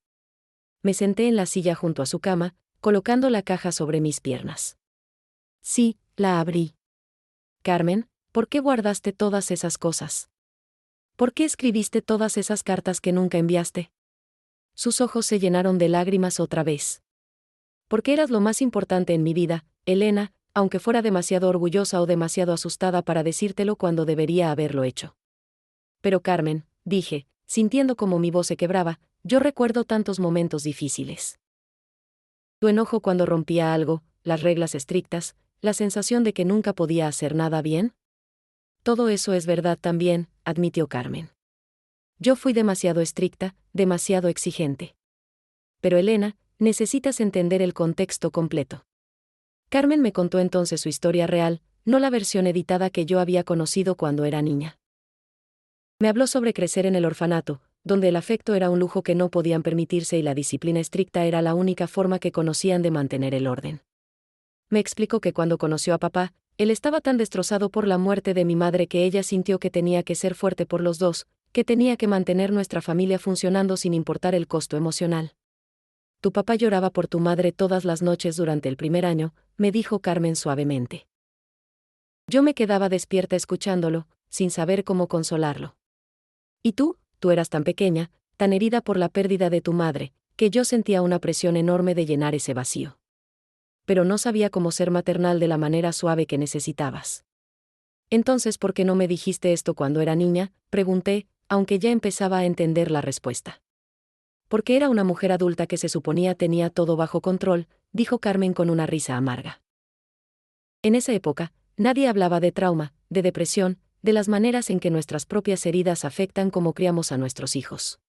Me senté en la silla junto a su cama, colocando la caja sobre mis piernas. «Sí, la abrí». «Carmen, ¿por qué guardaste todas esas cosas? ¿Por qué escribiste todas esas cartas que nunca enviaste?». Sus ojos se llenaron de lágrimas otra vez. «Porque eras lo más importante en mi vida, Elena, aunque fuera demasiado orgullosa o demasiado asustada para decírtelo cuando debería haberlo hecho». «Pero Carmen», dije, sintiendo como mi voz se quebraba, «yo recuerdo tantos momentos difíciles. Tu enojo cuando rompía algo, las reglas estrictas, la sensación de que nunca podía hacer nada bien». «Todo eso es verdad también», admitió Carmen. «Yo fui demasiado estricta, demasiado exigente. Pero Elena, necesitas entender el contexto completo». Carmen me contó entonces su historia real, no la versión editada que yo había conocido cuando era niña. Me habló sobre crecer en el orfanato, donde el afecto era un lujo que no podían permitirse y la disciplina estricta era la única forma que conocían de mantener el orden. Me explicó que cuando conoció a papá, él estaba tan destrozado por la muerte de mi madre que ella sintió que tenía que ser fuerte por los dos, que tenía que mantener nuestra familia funcionando sin importar el costo emocional. «Tu papá lloraba por tu madre todas las noches durante el primer año», me dijo Carmen suavemente. Yo me quedaba despierta escuchándolo, sin saber cómo consolarlo. «¿Y tú eras tan pequeña, tan herida por la pérdida de tu madre, que yo sentía una presión enorme de llenar ese vacío. Pero no sabía cómo ser maternal de la manera suave que necesitabas». «Entonces, ¿por qué no me dijiste esto cuando era niña?», pregunté, aunque ya empezaba a entender la respuesta. «Porque era una mujer adulta que se suponía tenía todo bajo control», dijo Carmen con una risa amarga. En esa época, nadie hablaba de trauma, de depresión, de las maneras en que nuestras propias heridas afectan cómo criamos a nuestros hijos.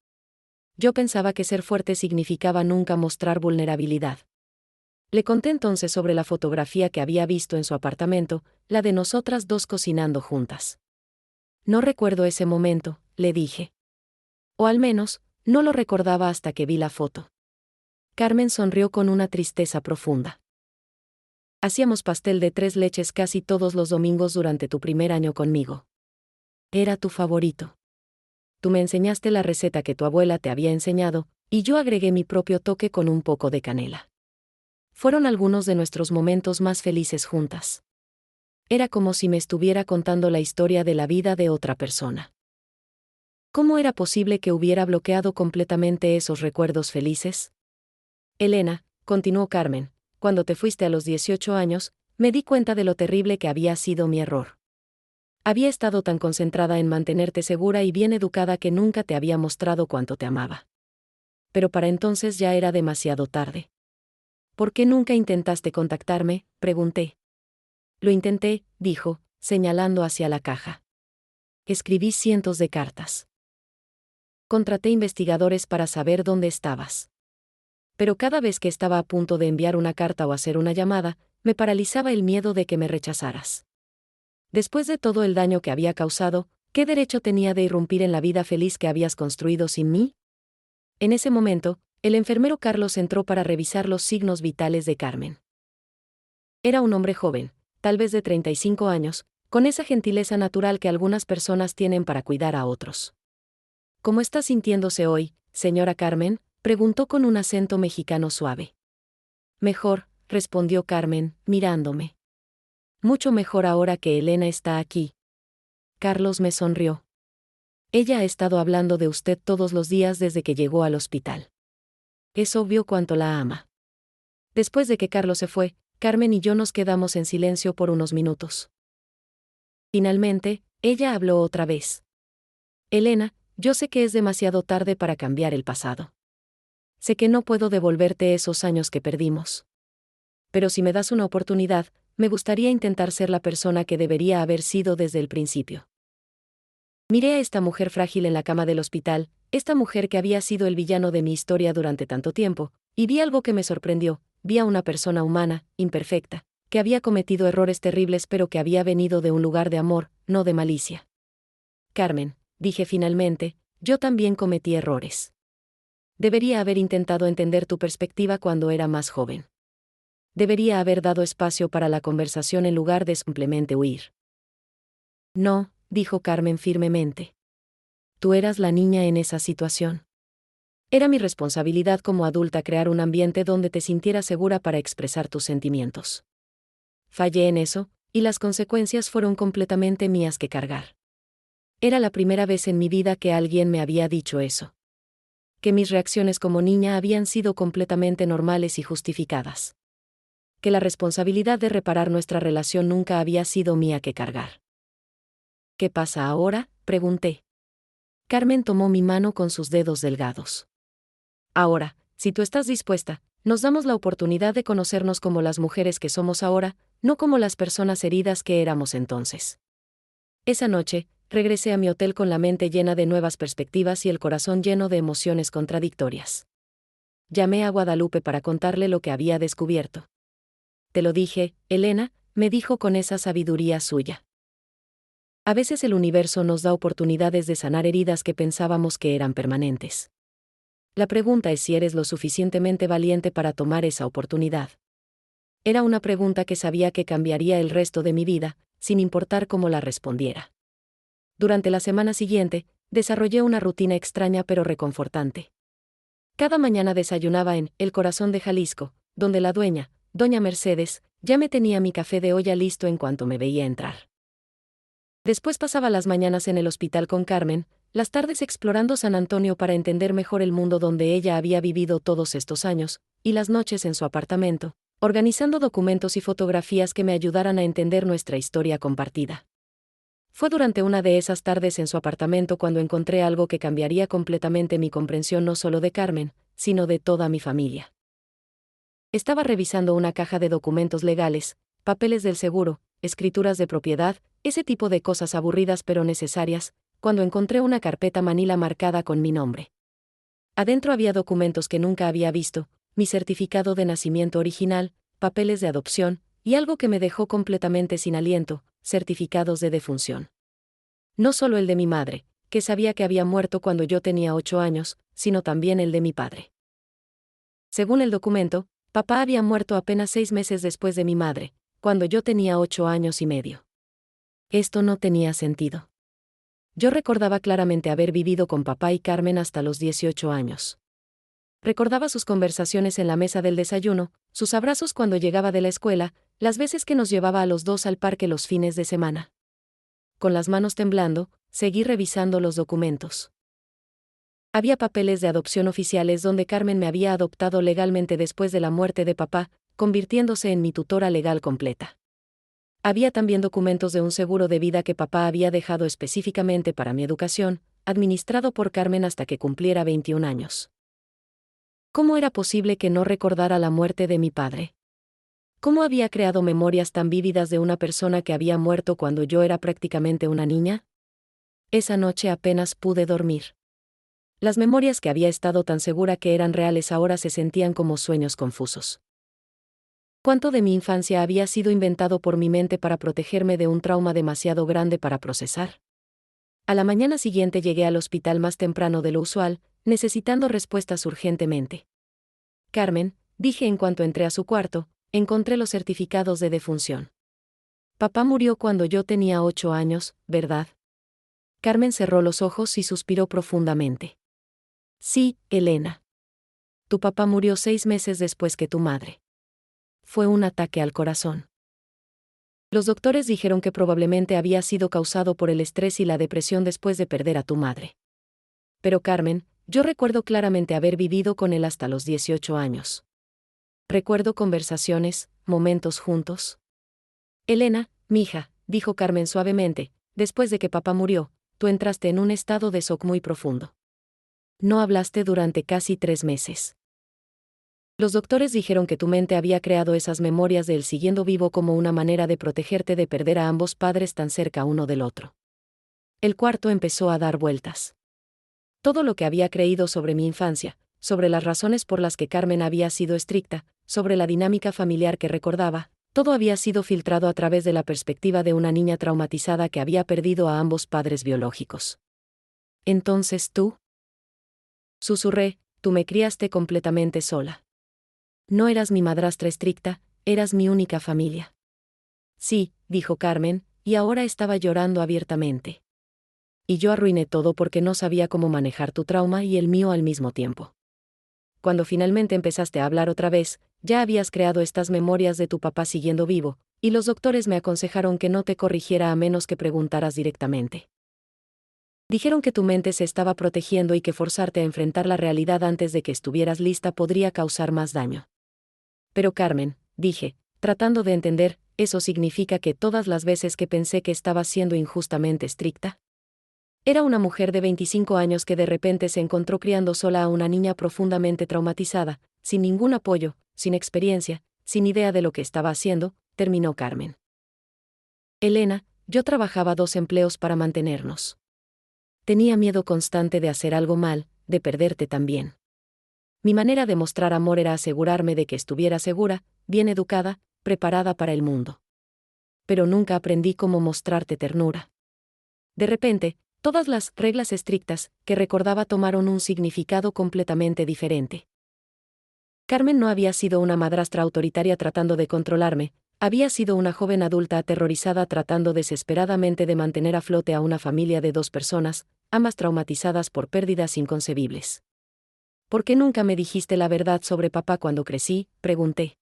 Yo pensaba que ser fuerte significaba nunca mostrar vulnerabilidad. Le conté entonces sobre la fotografía que había visto en su apartamento, la de nosotras dos cocinando juntas. «No recuerdo ese momento», le dije. O al menos, no lo recordaba hasta que vi la foto. Carmen sonrió con una tristeza profunda. «Hacíamos pastel de 3 leches casi todos los domingos durante tu primer año conmigo. Era tu favorito. Tú me enseñaste la receta que tu abuela te había enseñado, y yo agregué mi propio toque con un poco de canela. Fueron algunos de nuestros momentos más felices juntas. Era como si me estuviera contando la historia de la vida de otra persona». ¿Cómo era posible que hubiera bloqueado completamente esos recuerdos felices? «Elena», continuó Carmen, «cuando te fuiste a los 18 años, me di cuenta de lo terrible que había sido mi error. Había estado tan concentrada en mantenerte segura y bien educada que nunca te había mostrado cuánto te amaba. Pero para entonces ya era demasiado tarde». «¿Por qué nunca intentaste contactarme?», pregunté. «Lo intenté», dijo, señalando hacia la caja. «Escribí cientos de cartas. Contraté investigadores para saber dónde estabas. Pero cada vez que estaba a punto de enviar una carta o hacer una llamada, me paralizaba el miedo de que me rechazaras. Después de todo el daño que había causado, ¿qué derecho tenía de irrumpir en la vida feliz que habías construido sin mí?». En ese momento, el enfermero Carlos entró para revisar los signos vitales de Carmen. Era un hombre joven, tal vez de 35 años, con esa gentileza natural que algunas personas tienen para cuidar a otros. «¿Cómo está sintiéndose hoy, señora Carmen?», Preguntó con un acento mexicano suave. Mejor, respondió Carmen, mirándome. Mucho mejor ahora que Elena está aquí. Carlos me sonrió. Ella ha estado hablando de usted todos los días desde que llegó al hospital. Es obvio cuánto la ama. Después de que Carlos se fue, Carmen y yo nos quedamos en silencio por unos minutos. Finalmente, ella habló otra vez. Elena, yo sé que es demasiado tarde para cambiar el pasado. Sé que no puedo devolverte esos años que perdimos. Pero si me das una oportunidad, me gustaría intentar ser la persona que debería haber sido desde el principio. Miré a esta mujer frágil en la cama del hospital, esta mujer que había sido el villano de mi historia durante tanto tiempo, y vi algo que me sorprendió. Vi a una persona humana, imperfecta, que había cometido errores terribles pero que había venido de un lugar de amor, no de malicia. Carmen, dije finalmente, yo también cometí errores. Debería haber intentado entender tu perspectiva cuando era más joven. Debería haber dado espacio para la conversación en lugar de simplemente huir. No, dijo Carmen firmemente. Tú eras la niña en esa situación. Era mi responsabilidad como adulta crear un ambiente donde te sintieras segura para expresar tus sentimientos. Fallé en eso, y las consecuencias fueron completamente mías que cargar. Era la primera vez en mi vida que alguien me había dicho eso. Que mis reacciones como niña habían sido completamente normales y justificadas. Que la responsabilidad de reparar nuestra relación nunca había sido mía que cargar. ¿Qué pasa ahora?, pregunté. Carmen tomó mi mano con sus dedos delgados. Ahora, si tú estás dispuesta, nos damos la oportunidad de conocernos como las mujeres que somos ahora, no como las personas heridas que éramos entonces. Esa noche, regresé a mi hotel con la mente llena de nuevas perspectivas y el corazón lleno de emociones contradictorias. Llamé a Guadalupe para contarle lo que había descubierto. Te lo dije, Elena, me dijo con esa sabiduría suya. A veces el universo nos da oportunidades de sanar heridas que pensábamos que eran permanentes. La pregunta es si eres lo suficientemente valiente para tomar esa oportunidad. Era una pregunta que sabía que cambiaría el resto de mi vida, sin importar cómo la respondiera. Durante la semana siguiente, desarrollé una rutina extraña pero reconfortante. Cada mañana desayunaba en El Corazón de Jalisco, donde la dueña, doña Mercedes, ya me tenía mi café de olla listo en cuanto me veía entrar. Después pasaba las mañanas en el hospital con Carmen, las tardes explorando San Antonio para entender mejor el mundo donde ella había vivido todos estos años, y las noches en su apartamento, organizando documentos y fotografías que me ayudaran a entender nuestra historia compartida. Fue durante una de esas tardes en su apartamento cuando encontré algo que cambiaría completamente mi comprensión no solo de Carmen, sino de toda mi familia. Estaba revisando una caja de documentos legales, papeles del seguro, escrituras de propiedad, ese tipo de cosas aburridas pero necesarias, cuando encontré una carpeta manila marcada con mi nombre. Adentro había documentos que nunca había visto, mi certificado de nacimiento original, papeles de adopción, y algo que me dejó completamente sin aliento, certificados de defunción. No solo el de mi madre, que sabía que había muerto cuando yo tenía 8 años, sino también el de mi padre. Según el documento, papá había muerto apenas 6 meses después de mi madre, cuando yo tenía 8 años y medio. Esto no tenía sentido. Yo recordaba claramente haber vivido con papá y Carmen hasta los 18 años. Recordaba sus conversaciones en la mesa del desayuno, sus abrazos cuando llegaba de la escuela, las veces que nos llevaba a los dos al parque los fines de semana. Con las manos temblando, seguí revisando los documentos. Había papeles de adopción oficiales donde Carmen me había adoptado legalmente después de la muerte de papá, convirtiéndose en mi tutora legal completa. Había también documentos de un seguro de vida que papá había dejado específicamente para mi educación, administrado por Carmen hasta que cumpliera 21 años. ¿Cómo era posible que no recordara la muerte de mi padre? ¿Cómo había creado memorias tan vívidas de una persona que había muerto cuando yo era prácticamente una niña? Esa noche apenas pude dormir. Las memorias que había estado tan segura que eran reales ahora se sentían como sueños confusos. ¿Cuánto de mi infancia había sido inventado por mi mente para protegerme de un trauma demasiado grande para procesar? A la mañana siguiente llegué al hospital más temprano de lo usual, necesitando respuestas urgentemente. Carmen, dije en cuanto entré a su cuarto, encontré los certificados de defunción. Papá murió cuando yo tenía 8 años, ¿verdad? Carmen cerró los ojos y suspiró profundamente. Sí, Elena. Tu papá murió 6 meses después que tu madre. Fue un ataque al corazón. Los doctores dijeron que probablemente había sido causado por el estrés y la depresión después de perder a tu madre. Pero Carmen, yo recuerdo claramente haber vivido con él hasta los 18 años. Recuerdo conversaciones, momentos juntos. Elena, mija, dijo Carmen suavemente, después de que papá murió, tú entraste en un estado de shock muy profundo. No hablaste durante casi 3 meses. Los doctores dijeron que tu mente había creado esas memorias de él siguiendo vivo como una manera de protegerte de perder a ambos padres tan cerca uno del otro. El cuarto empezó a dar vueltas. Todo lo que había creído sobre mi infancia, sobre las razones por las que Carmen había sido estricta, sobre la dinámica familiar que recordaba, todo había sido filtrado a través de la perspectiva de una niña traumatizada que había perdido a ambos padres biológicos. Entonces tú, susurré, tú me criaste completamente sola. No eras mi madrastra estricta, eras mi única familia. Sí, dijo Carmen, y ahora estaba llorando abiertamente. Y yo arruiné todo porque no sabía cómo manejar tu trauma y el mío al mismo tiempo. Cuando finalmente empezaste a hablar otra vez, ya habías creado estas memorias de tu papá siguiendo vivo, y los doctores me aconsejaron que no te corrigiera a menos que preguntaras directamente. Dijeron que tu mente se estaba protegiendo y que forzarte a enfrentar la realidad antes de que estuvieras lista podría causar más daño. Pero Carmen, dije, tratando de entender, ¿eso significa que todas las veces que pensé que estaba siendo injustamente estricta? Era una mujer de 25 años que de repente se encontró criando sola a una niña profundamente traumatizada, sin ningún apoyo, sin experiencia, sin idea de lo que estaba haciendo, terminó Carmen. Elena, yo trabajaba 2 empleos para mantenernos. Tenía miedo constante de hacer algo mal, de perderte también. Mi manera de mostrar amor era asegurarme de que estuviera segura, bien educada, preparada para el mundo. Pero nunca aprendí cómo mostrarte ternura. De repente, todas las reglas estrictas que recordaba tomaron un significado completamente diferente. Carmen no había sido una madrastra autoritaria tratando de controlarme, había sido una joven adulta aterrorizada tratando desesperadamente de mantener a flote a una familia de 2 personas, ambas traumatizadas por pérdidas inconcebibles. ¿Por qué nunca me dijiste la verdad sobre papá cuando crecí?, pregunté.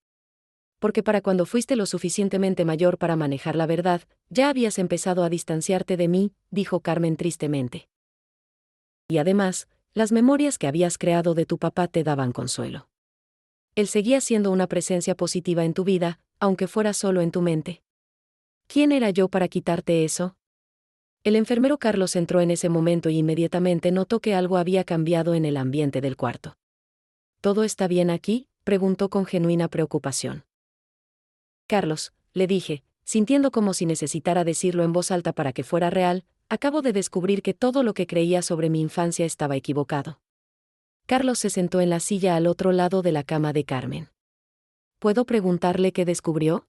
Porque para cuando fuiste lo suficientemente mayor para manejar la verdad, ya habías empezado a distanciarte de mí, dijo Carmen tristemente. Y además, las memorias que habías creado de tu papá te daban consuelo. Él seguía siendo una presencia positiva en tu vida, aunque fuera solo en tu mente. ¿Quién era yo para quitarte eso? El enfermero Carlos entró en ese momento y inmediatamente notó que algo había cambiado en el ambiente del cuarto. ¿Todo está bien aquí?, preguntó con genuina preocupación. Carlos, le dije, sintiendo como si necesitara decirlo en voz alta para que fuera real, acabo de descubrir que todo lo que creía sobre mi infancia estaba equivocado. Carlos se sentó en la silla al otro lado de la cama de Carmen. ¿Puedo preguntarle qué descubrió?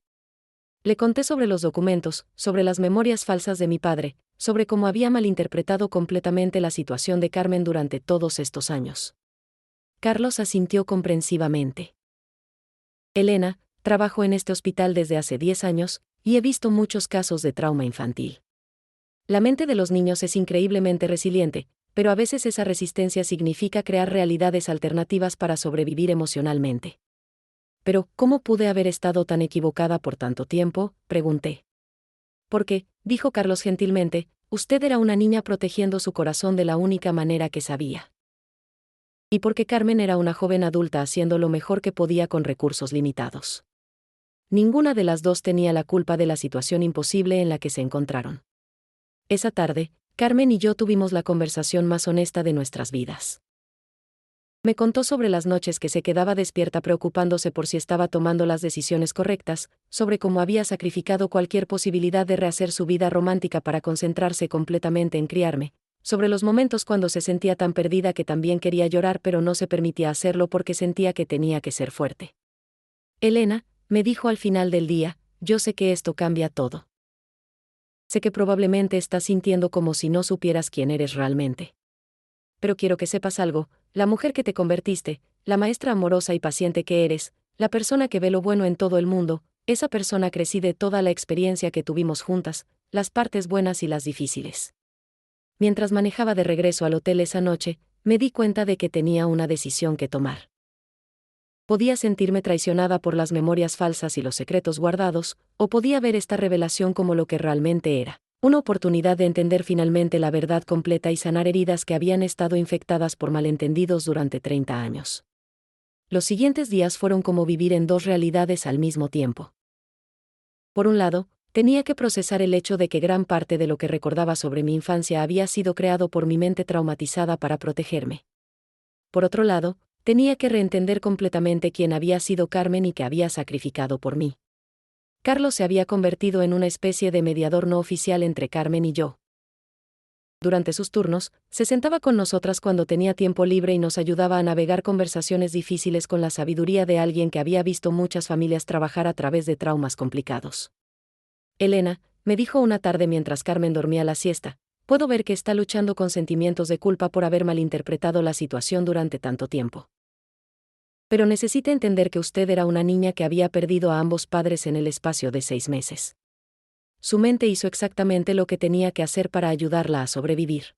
Le conté sobre los documentos, sobre las memorias falsas de mi padre, sobre cómo había malinterpretado completamente la situación de Carmen durante todos estos años. Carlos asintió comprensivamente. Elena, trabajo en este hospital desde hace 10 años, y he visto muchos casos de trauma infantil. La mente de los niños es increíblemente resiliente, pero a veces esa resistencia significa crear realidades alternativas para sobrevivir emocionalmente. Pero, ¿cómo pude haber estado tan equivocada por tanto tiempo?, pregunté. Porque, dijo Carlos gentilmente, usted era una niña protegiendo su corazón de la única manera que sabía. Y porque Carmen era una joven adulta haciendo lo mejor que podía con recursos limitados. Ninguna de las dos tenía la culpa de la situación imposible en la que se encontraron. Esa tarde, Carmen y yo tuvimos la conversación más honesta de nuestras vidas. Me contó sobre las noches que se quedaba despierta preocupándose por si estaba tomando las decisiones correctas, sobre cómo había sacrificado cualquier posibilidad de rehacer su vida romántica para concentrarse completamente en criarme, sobre los momentos cuando se sentía tan perdida que también quería llorar pero no se permitía hacerlo porque sentía que tenía que ser fuerte. Elena, me dijo al final del día, yo sé que esto cambia todo. Sé que probablemente estás sintiendo como si no supieras quién eres realmente. Pero quiero que sepas algo, la mujer que te convertiste, la maestra amorosa y paciente que eres, la persona que ve lo bueno en todo el mundo, esa persona crecí de toda la experiencia que tuvimos juntas, las partes buenas y las difíciles. Mientras manejaba de regreso al hotel esa noche, me di cuenta de que tenía una decisión que tomar. Podía sentirme traicionada por las memorias falsas y los secretos guardados, o podía ver esta revelación como lo que realmente era: una oportunidad de entender finalmente la verdad completa y sanar heridas que habían estado infectadas por malentendidos durante 30 años. Los siguientes días fueron como vivir en dos realidades al mismo tiempo. Por un lado, tenía que procesar el hecho de que gran parte de lo que recordaba sobre mi infancia había sido creado por mi mente traumatizada para protegerme. Por otro lado, tenía que reentender completamente quién había sido Carmen y que había sacrificado por mí. Carlos se había convertido en una especie de mediador no oficial entre Carmen y yo. Durante sus turnos, se sentaba con nosotras cuando tenía tiempo libre y nos ayudaba a navegar conversaciones difíciles con la sabiduría de alguien que había visto muchas familias trabajar a través de traumas complicados. Elena, me dijo una tarde mientras Carmen dormía la siesta, puedo ver que está luchando con sentimientos de culpa por haber malinterpretado la situación durante tanto tiempo. Pero necesita entender que usted era una niña que había perdido a ambos padres en el espacio de 6 meses. Su mente hizo exactamente lo que tenía que hacer para ayudarla a sobrevivir.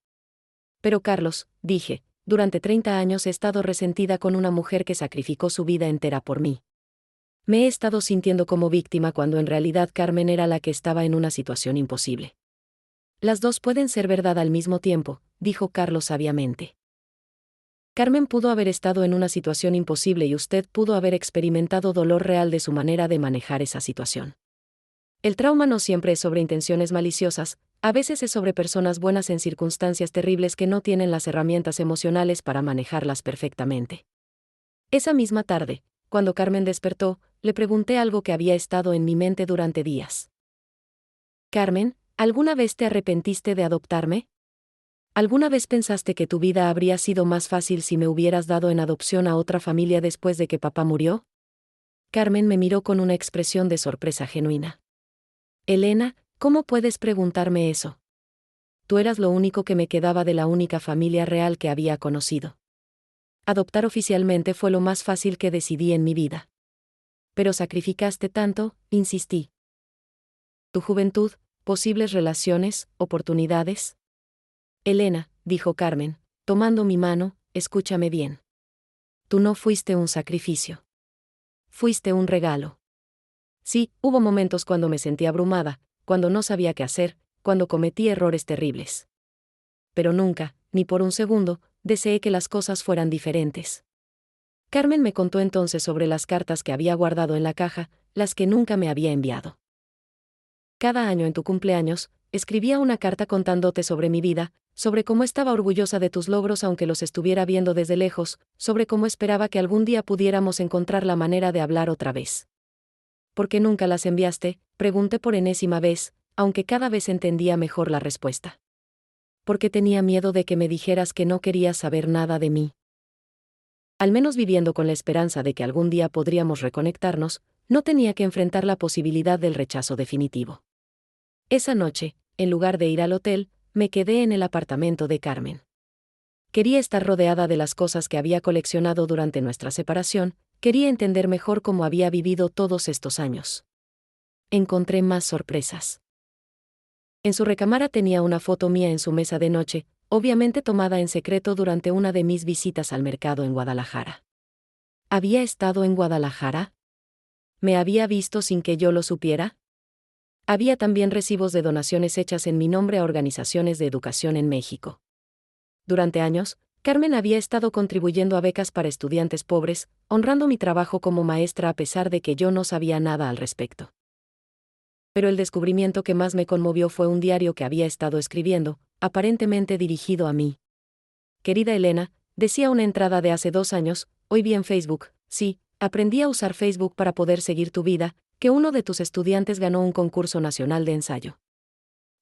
Pero Carlos, dije, durante 30 años he estado resentida con una mujer que sacrificó su vida entera por mí. Me he estado sintiendo como víctima cuando en realidad Carmen era la que estaba en una situación imposible. Las dos pueden ser verdad al mismo tiempo, dijo Carlos sabiamente. Carmen pudo haber estado en una situación imposible y usted pudo haber experimentado dolor real de su manera de manejar esa situación. El trauma no siempre es sobre intenciones maliciosas, a veces es sobre personas buenas en circunstancias terribles que no tienen las herramientas emocionales para manejarlas perfectamente. Esa misma tarde, cuando Carmen despertó, le pregunté algo que había estado en mi mente durante días. Carmen, ¿alguna vez te arrepentiste de adoptarme? ¿Alguna vez pensaste que tu vida habría sido más fácil si me hubieras dado en adopción a otra familia después de que papá murió? Carmen me miró con una expresión de sorpresa genuina. Elena, ¿cómo puedes preguntarme eso? Tú eras lo único que me quedaba de la única familia real que había conocido. Adoptar oficialmente fue lo más fácil que decidí en mi vida. Pero sacrificaste tanto, insistí. Tu juventud, posibles relaciones, oportunidades. Elena, dijo Carmen, tomando mi mano, escúchame bien. Tú no fuiste un sacrificio. Fuiste un regalo. Sí, hubo momentos cuando me sentí abrumada, cuando no sabía qué hacer, cuando cometí errores terribles. Pero nunca, ni por un segundo, deseé que las cosas fueran diferentes. Carmen me contó entonces sobre las cartas que había guardado en la caja, las que nunca me había enviado. Cada año en tu cumpleaños, escribía una carta contándote sobre mi vida, sobre cómo estaba orgullosa de tus logros aunque los estuviera viendo desde lejos, sobre cómo esperaba que algún día pudiéramos encontrar la manera de hablar otra vez. ¿Por qué nunca las enviaste?, pregunté por enésima vez, aunque cada vez entendía mejor la respuesta. Porque tenía miedo de que me dijeras que no querías saber nada de mí. Al menos viviendo con la esperanza de que algún día podríamos reconectarnos, no tenía que enfrentar la posibilidad del rechazo definitivo. Esa noche, en lugar de ir al hotel, me quedé en el apartamento de Carmen. Quería estar rodeada de las cosas que había coleccionado durante nuestra separación, quería entender mejor cómo había vivido todos estos años. Encontré más sorpresas. En su recámara tenía una foto mía en su mesa de noche, obviamente tomada en secreto durante una de mis visitas al mercado en Guadalajara. ¿Había estado en Guadalajara? ¿Me había visto sin que yo lo supiera? Había también recibos de donaciones hechas en mi nombre a organizaciones de educación en México. Durante años, Carmen había estado contribuyendo a becas para estudiantes pobres, honrando mi trabajo como maestra a pesar de que yo no sabía nada al respecto. Pero el descubrimiento que más me conmovió fue un diario que había estado escribiendo, aparentemente dirigido a mí. Querida Elena, decía una entrada de hace 2 años, hoy vi en Facebook, sí, aprendí a usar Facebook para poder seguir tu vida, que uno de tus estudiantes ganó un concurso nacional de ensayo.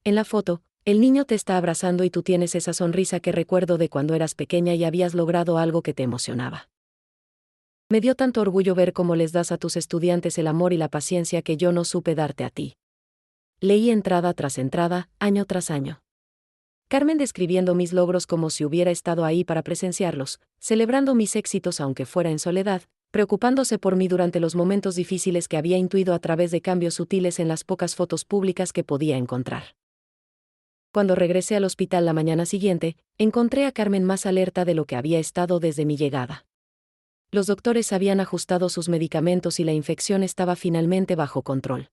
En la foto, el niño te está abrazando y tú tienes esa sonrisa que recuerdo de cuando eras pequeña y habías logrado algo que te emocionaba. Me dio tanto orgullo ver cómo les das a tus estudiantes el amor y la paciencia que yo no supe darte a ti. Leí entrada tras entrada, año tras año. Carmen describiendo mis logros como si hubiera estado ahí para presenciarlos, celebrando mis éxitos aunque fuera en soledad, preocupándose por mí durante los momentos difíciles que había intuido a través de cambios sutiles en las pocas fotos públicas que podía encontrar. Cuando regresé al hospital la mañana siguiente, encontré a Carmen más alerta de lo que había estado desde mi llegada. Los doctores habían ajustado sus medicamentos y la infección estaba finalmente bajo control.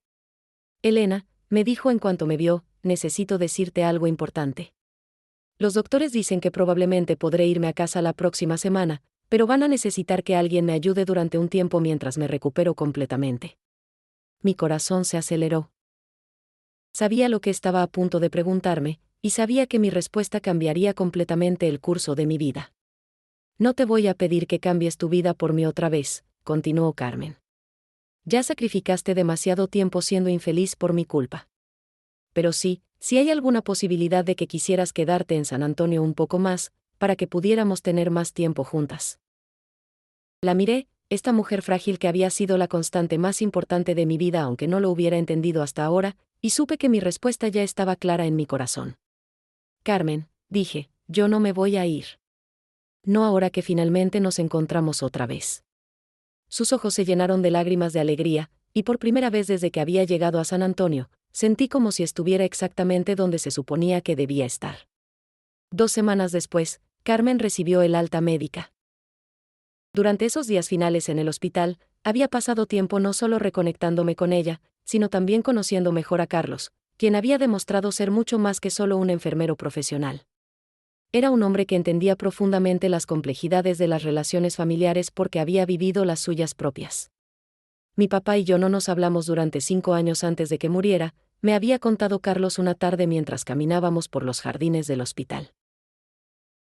Elena, me dijo en cuanto me vio, necesito decirte algo importante. Los doctores dicen que probablemente podré irme a casa la próxima semana, pero van a necesitar que alguien me ayude durante un tiempo mientras me recupero completamente. Mi corazón se aceleró. Sabía lo que estaba a punto de preguntarme, y sabía que mi respuesta cambiaría completamente el curso de mi vida. No te voy a pedir que cambies tu vida por mí otra vez, continuó Carmen. Ya sacrificaste demasiado tiempo siendo infeliz por mi culpa. Pero sí, si hay alguna posibilidad de que quisieras quedarte en San Antonio un poco más, para que pudiéramos tener más tiempo juntas. La miré, esta mujer frágil que había sido la constante más importante de mi vida aunque no lo hubiera entendido hasta ahora, y supe que mi respuesta ya estaba clara en mi corazón. Carmen, dije, yo no me voy a ir. No ahora que finalmente nos encontramos otra vez. Sus ojos se llenaron de lágrimas de alegría, y por primera vez desde que había llegado a San Antonio, sentí como si estuviera exactamente donde se suponía que debía estar. 2 semanas después, Carmen recibió el alta médica. Durante esos días finales en el hospital, había pasado tiempo no solo reconectándome con ella, sino también conociendo mejor a Carlos, quien había demostrado ser mucho más que solo un enfermero profesional. Era un hombre que entendía profundamente las complejidades de las relaciones familiares porque había vivido las suyas propias. Mi papá y yo no nos hablamos durante 5 años antes de que muriera, me había contado Carlos una tarde mientras caminábamos por los jardines del hospital.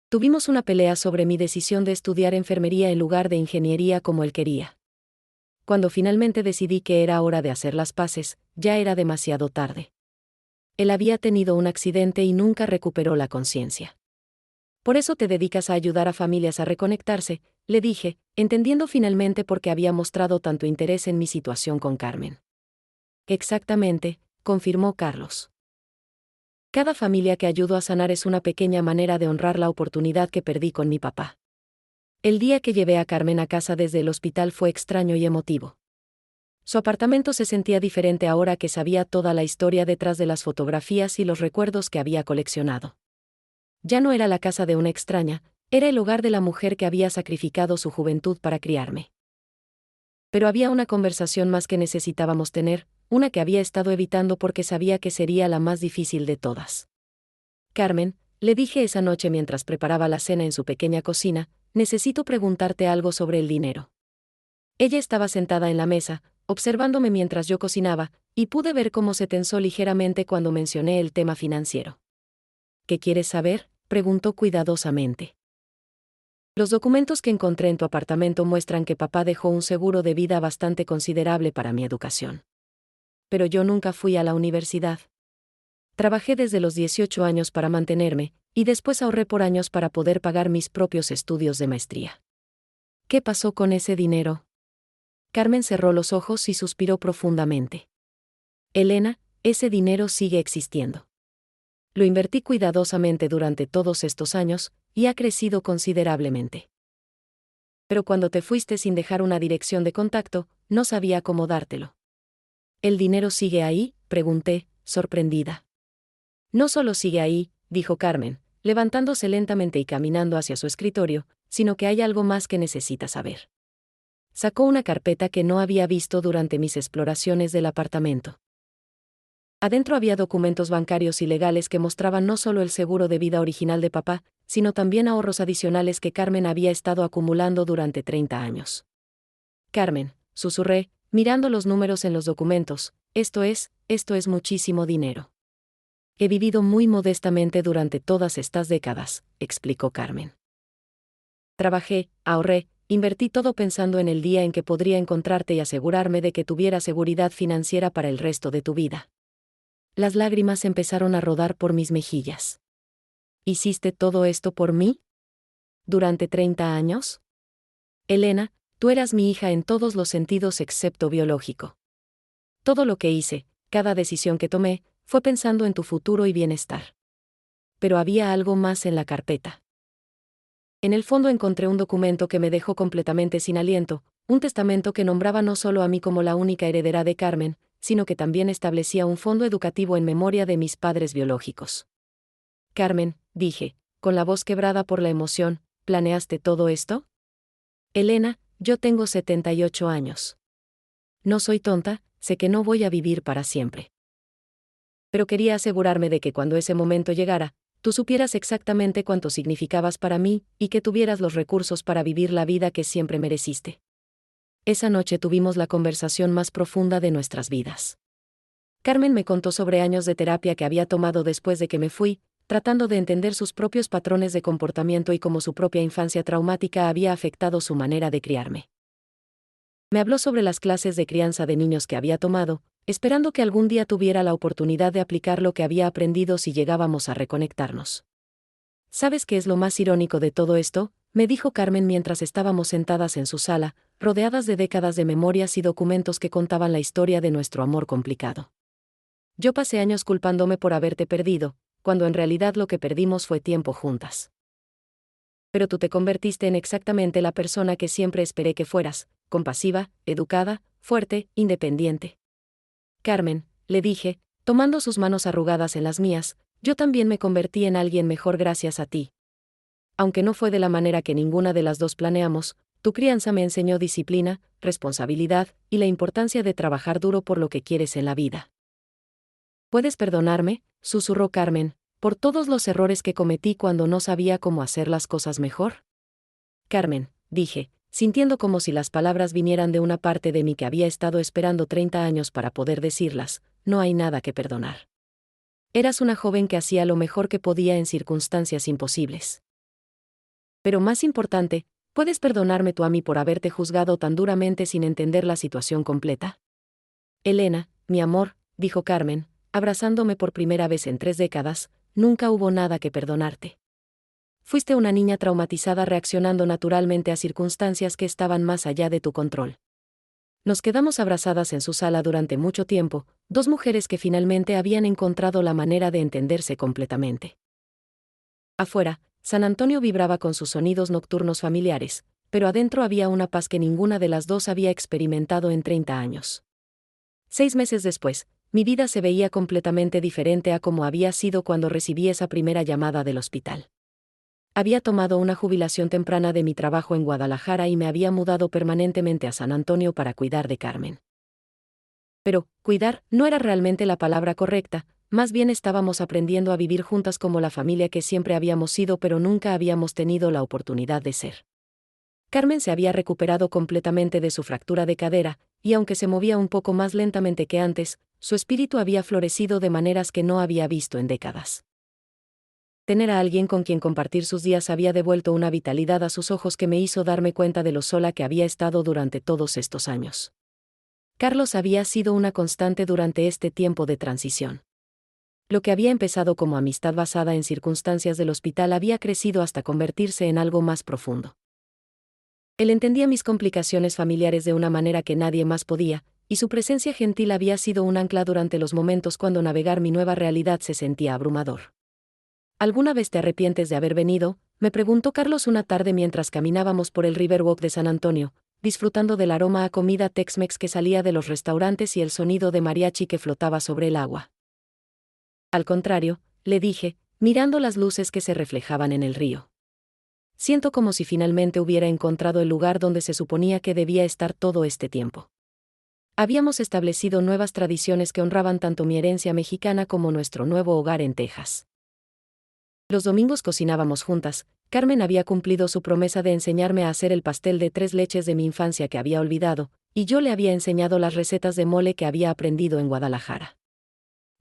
Tuvimos una pelea sobre mi decisión de estudiar enfermería en lugar de ingeniería como él quería. Cuando finalmente decidí que era hora de hacer las paces, ya era demasiado tarde. Él había tenido un accidente y nunca recuperó la conciencia. Por eso te dedicas a ayudar a familias a reconectarse, le dije, entendiendo finalmente por qué había mostrado tanto interés en mi situación con Carmen. Exactamente, confirmó Carlos. Cada familia que ayudo a sanar es una pequeña manera de honrar la oportunidad que perdí con mi papá. El día que llevé a Carmen a casa desde el hospital fue extraño y emotivo. Su apartamento se sentía diferente ahora que sabía toda la historia detrás de las fotografías y los recuerdos que había coleccionado. Ya no era la casa de una extraña, era el hogar de la mujer que había sacrificado su juventud para criarme. Pero había una conversación más que necesitábamos tener, una que había estado evitando porque sabía que sería la más difícil de todas. Carmen, le dije esa noche mientras preparaba la cena en su pequeña cocina, necesito preguntarte algo sobre el dinero. Ella estaba sentada en la mesa, observándome mientras yo cocinaba, y pude ver cómo se tensó ligeramente cuando mencioné el tema financiero. ¿Qué quieres saber?, preguntó cuidadosamente. Los documentos que encontré en tu apartamento muestran que papá dejó un seguro de vida bastante considerable para mi educación. Pero yo nunca fui a la universidad. Trabajé desde los 18 años para mantenerme, y después ahorré por años para poder pagar mis propios estudios de maestría. ¿Qué pasó con ese dinero? Carmen cerró los ojos y suspiró profundamente. Elena, ese dinero sigue existiendo. Lo invertí cuidadosamente durante todos estos años, y ha crecido considerablemente. Pero cuando te fuiste sin dejar una dirección de contacto, no sabía cómo dártelo. ¿El dinero sigue ahí?, pregunté, sorprendida. No solo sigue ahí, dijo Carmen, levantándose lentamente y caminando hacia su escritorio, sino que hay algo más que necesitas saber. Sacó una carpeta que no había visto durante mis exploraciones del apartamento. Adentro había documentos bancarios y legales que mostraban no solo el seguro de vida original de papá, sino también ahorros adicionales que Carmen había estado acumulando durante 30 años. Carmen, susurré, mirando los números en los documentos, esto es muchísimo dinero. He vivido muy modestamente durante todas estas décadas, explicó Carmen. Trabajé, ahorré, invertí todo pensando en el día en que podría encontrarte y asegurarme de que tuviera seguridad financiera para el resto de tu vida. Las lágrimas empezaron a rodar por mis mejillas. ¿Hiciste todo esto por mí? ¿Durante 30 años? Elena, tú eras mi hija en todos los sentidos excepto biológico. Todo lo que hice, cada decisión que tomé, fue pensando en tu futuro y bienestar. Pero había algo más en la carpeta. En el fondo encontré un documento que me dejó completamente sin aliento, un testamento que nombraba no solo a mí como la única heredera de Carmen, sino que también establecía un fondo educativo en memoria de mis padres biológicos. Carmen, dije, con la voz quebrada por la emoción, ¿planeaste todo esto? Elena, yo tengo 78 años. No soy tonta, sé que no voy a vivir para siempre. Pero quería asegurarme de que cuando ese momento llegara, tú supieras exactamente cuánto significabas para mí, y que tuvieras los recursos para vivir la vida que siempre mereciste. Esa noche tuvimos la conversación más profunda de nuestras vidas. Carmen me contó sobre años de terapia que había tomado después de que me fui, tratando de entender sus propios patrones de comportamiento y cómo su propia infancia traumática había afectado su manera de criarme. Me habló sobre las clases de crianza de niños que había tomado, esperando que algún día tuviera la oportunidad de aplicar lo que había aprendido si llegábamos a reconectarnos. ¿Sabes qué es lo más irónico de todo esto?, me dijo Carmen mientras estábamos sentadas en su sala, rodeadas de décadas de memorias y documentos que contaban la historia de nuestro amor complicado. Yo pasé años culpándome por haberte perdido, cuando en realidad lo que perdimos fue tiempo juntas. Pero tú te convertiste en exactamente la persona que siempre esperé que fueras, compasiva, educada, fuerte, independiente. Carmen, le dije, tomando sus manos arrugadas en las mías, yo también me convertí en alguien mejor gracias a ti. Aunque no fue de la manera que ninguna de las dos planeamos, tu crianza me enseñó disciplina, responsabilidad y la importancia de trabajar duro por lo que quieres en la vida. ¿Puedes perdonarme?, susurró Carmen, por todos los errores que cometí cuando no sabía cómo hacer las cosas mejor. Carmen, dije, sintiendo como si las palabras vinieran de una parte de mí que había estado esperando 30 años para poder decirlas, no hay nada que perdonar. Eras una joven que hacía lo mejor que podía en circunstancias imposibles. Pero más importante, ¿puedes perdonarme tú a mí por haberte juzgado tan duramente sin entender la situación completa? Elena, mi amor, dijo Carmen, abrazándome por primera vez en 3 décadas, nunca hubo nada que perdonarte. Fuiste una niña traumatizada reaccionando naturalmente a circunstancias que estaban más allá de tu control. Nos quedamos abrazadas en su sala durante mucho tiempo, dos mujeres que finalmente habían encontrado la manera de entenderse completamente. Afuera, San Antonio vibraba con sus sonidos nocturnos familiares, pero adentro había una paz que ninguna de las dos había experimentado en 30 años. 6 meses después, mi vida se veía completamente diferente a como había sido cuando recibí esa primera llamada del hospital. Había tomado una jubilación temprana de mi trabajo en Guadalajara y me había mudado permanentemente a San Antonio para cuidar de Carmen. Pero, cuidar, no era realmente la palabra correcta, más bien estábamos aprendiendo a vivir juntas como la familia que siempre habíamos sido pero nunca habíamos tenido la oportunidad de ser. Carmen se había recuperado completamente de su fractura de cadera, y aunque se movía un poco más lentamente que antes, su espíritu había florecido de maneras que no había visto en décadas. Tener a alguien con quien compartir sus días había devuelto una vitalidad a sus ojos que me hizo darme cuenta de lo sola que había estado durante todos estos años. Carlos había sido una constante durante este tiempo de transición. Lo que había empezado como amistad basada en circunstancias del hospital había crecido hasta convertirse en algo más profundo. Él entendía mis complicaciones familiares de una manera que nadie más podía, y su presencia gentil había sido un ancla durante los momentos cuando navegar mi nueva realidad se sentía abrumador. ¿Alguna vez te arrepientes de haber venido?, me preguntó Carlos una tarde mientras caminábamos por el Riverwalk de San Antonio, disfrutando del aroma a comida Tex-Mex que salía de los restaurantes y el sonido de mariachi que flotaba sobre el agua. Al contrario, le dije, mirando las luces que se reflejaban en el río. Siento como si finalmente hubiera encontrado el lugar donde se suponía que debía estar todo este tiempo. Habíamos establecido nuevas tradiciones que honraban tanto mi herencia mexicana como nuestro nuevo hogar en Texas. Los domingos cocinábamos juntas. Carmen había cumplido su promesa de enseñarme a hacer el pastel de 3 leches de mi infancia que había olvidado, y yo le había enseñado las recetas de mole que había aprendido en Guadalajara.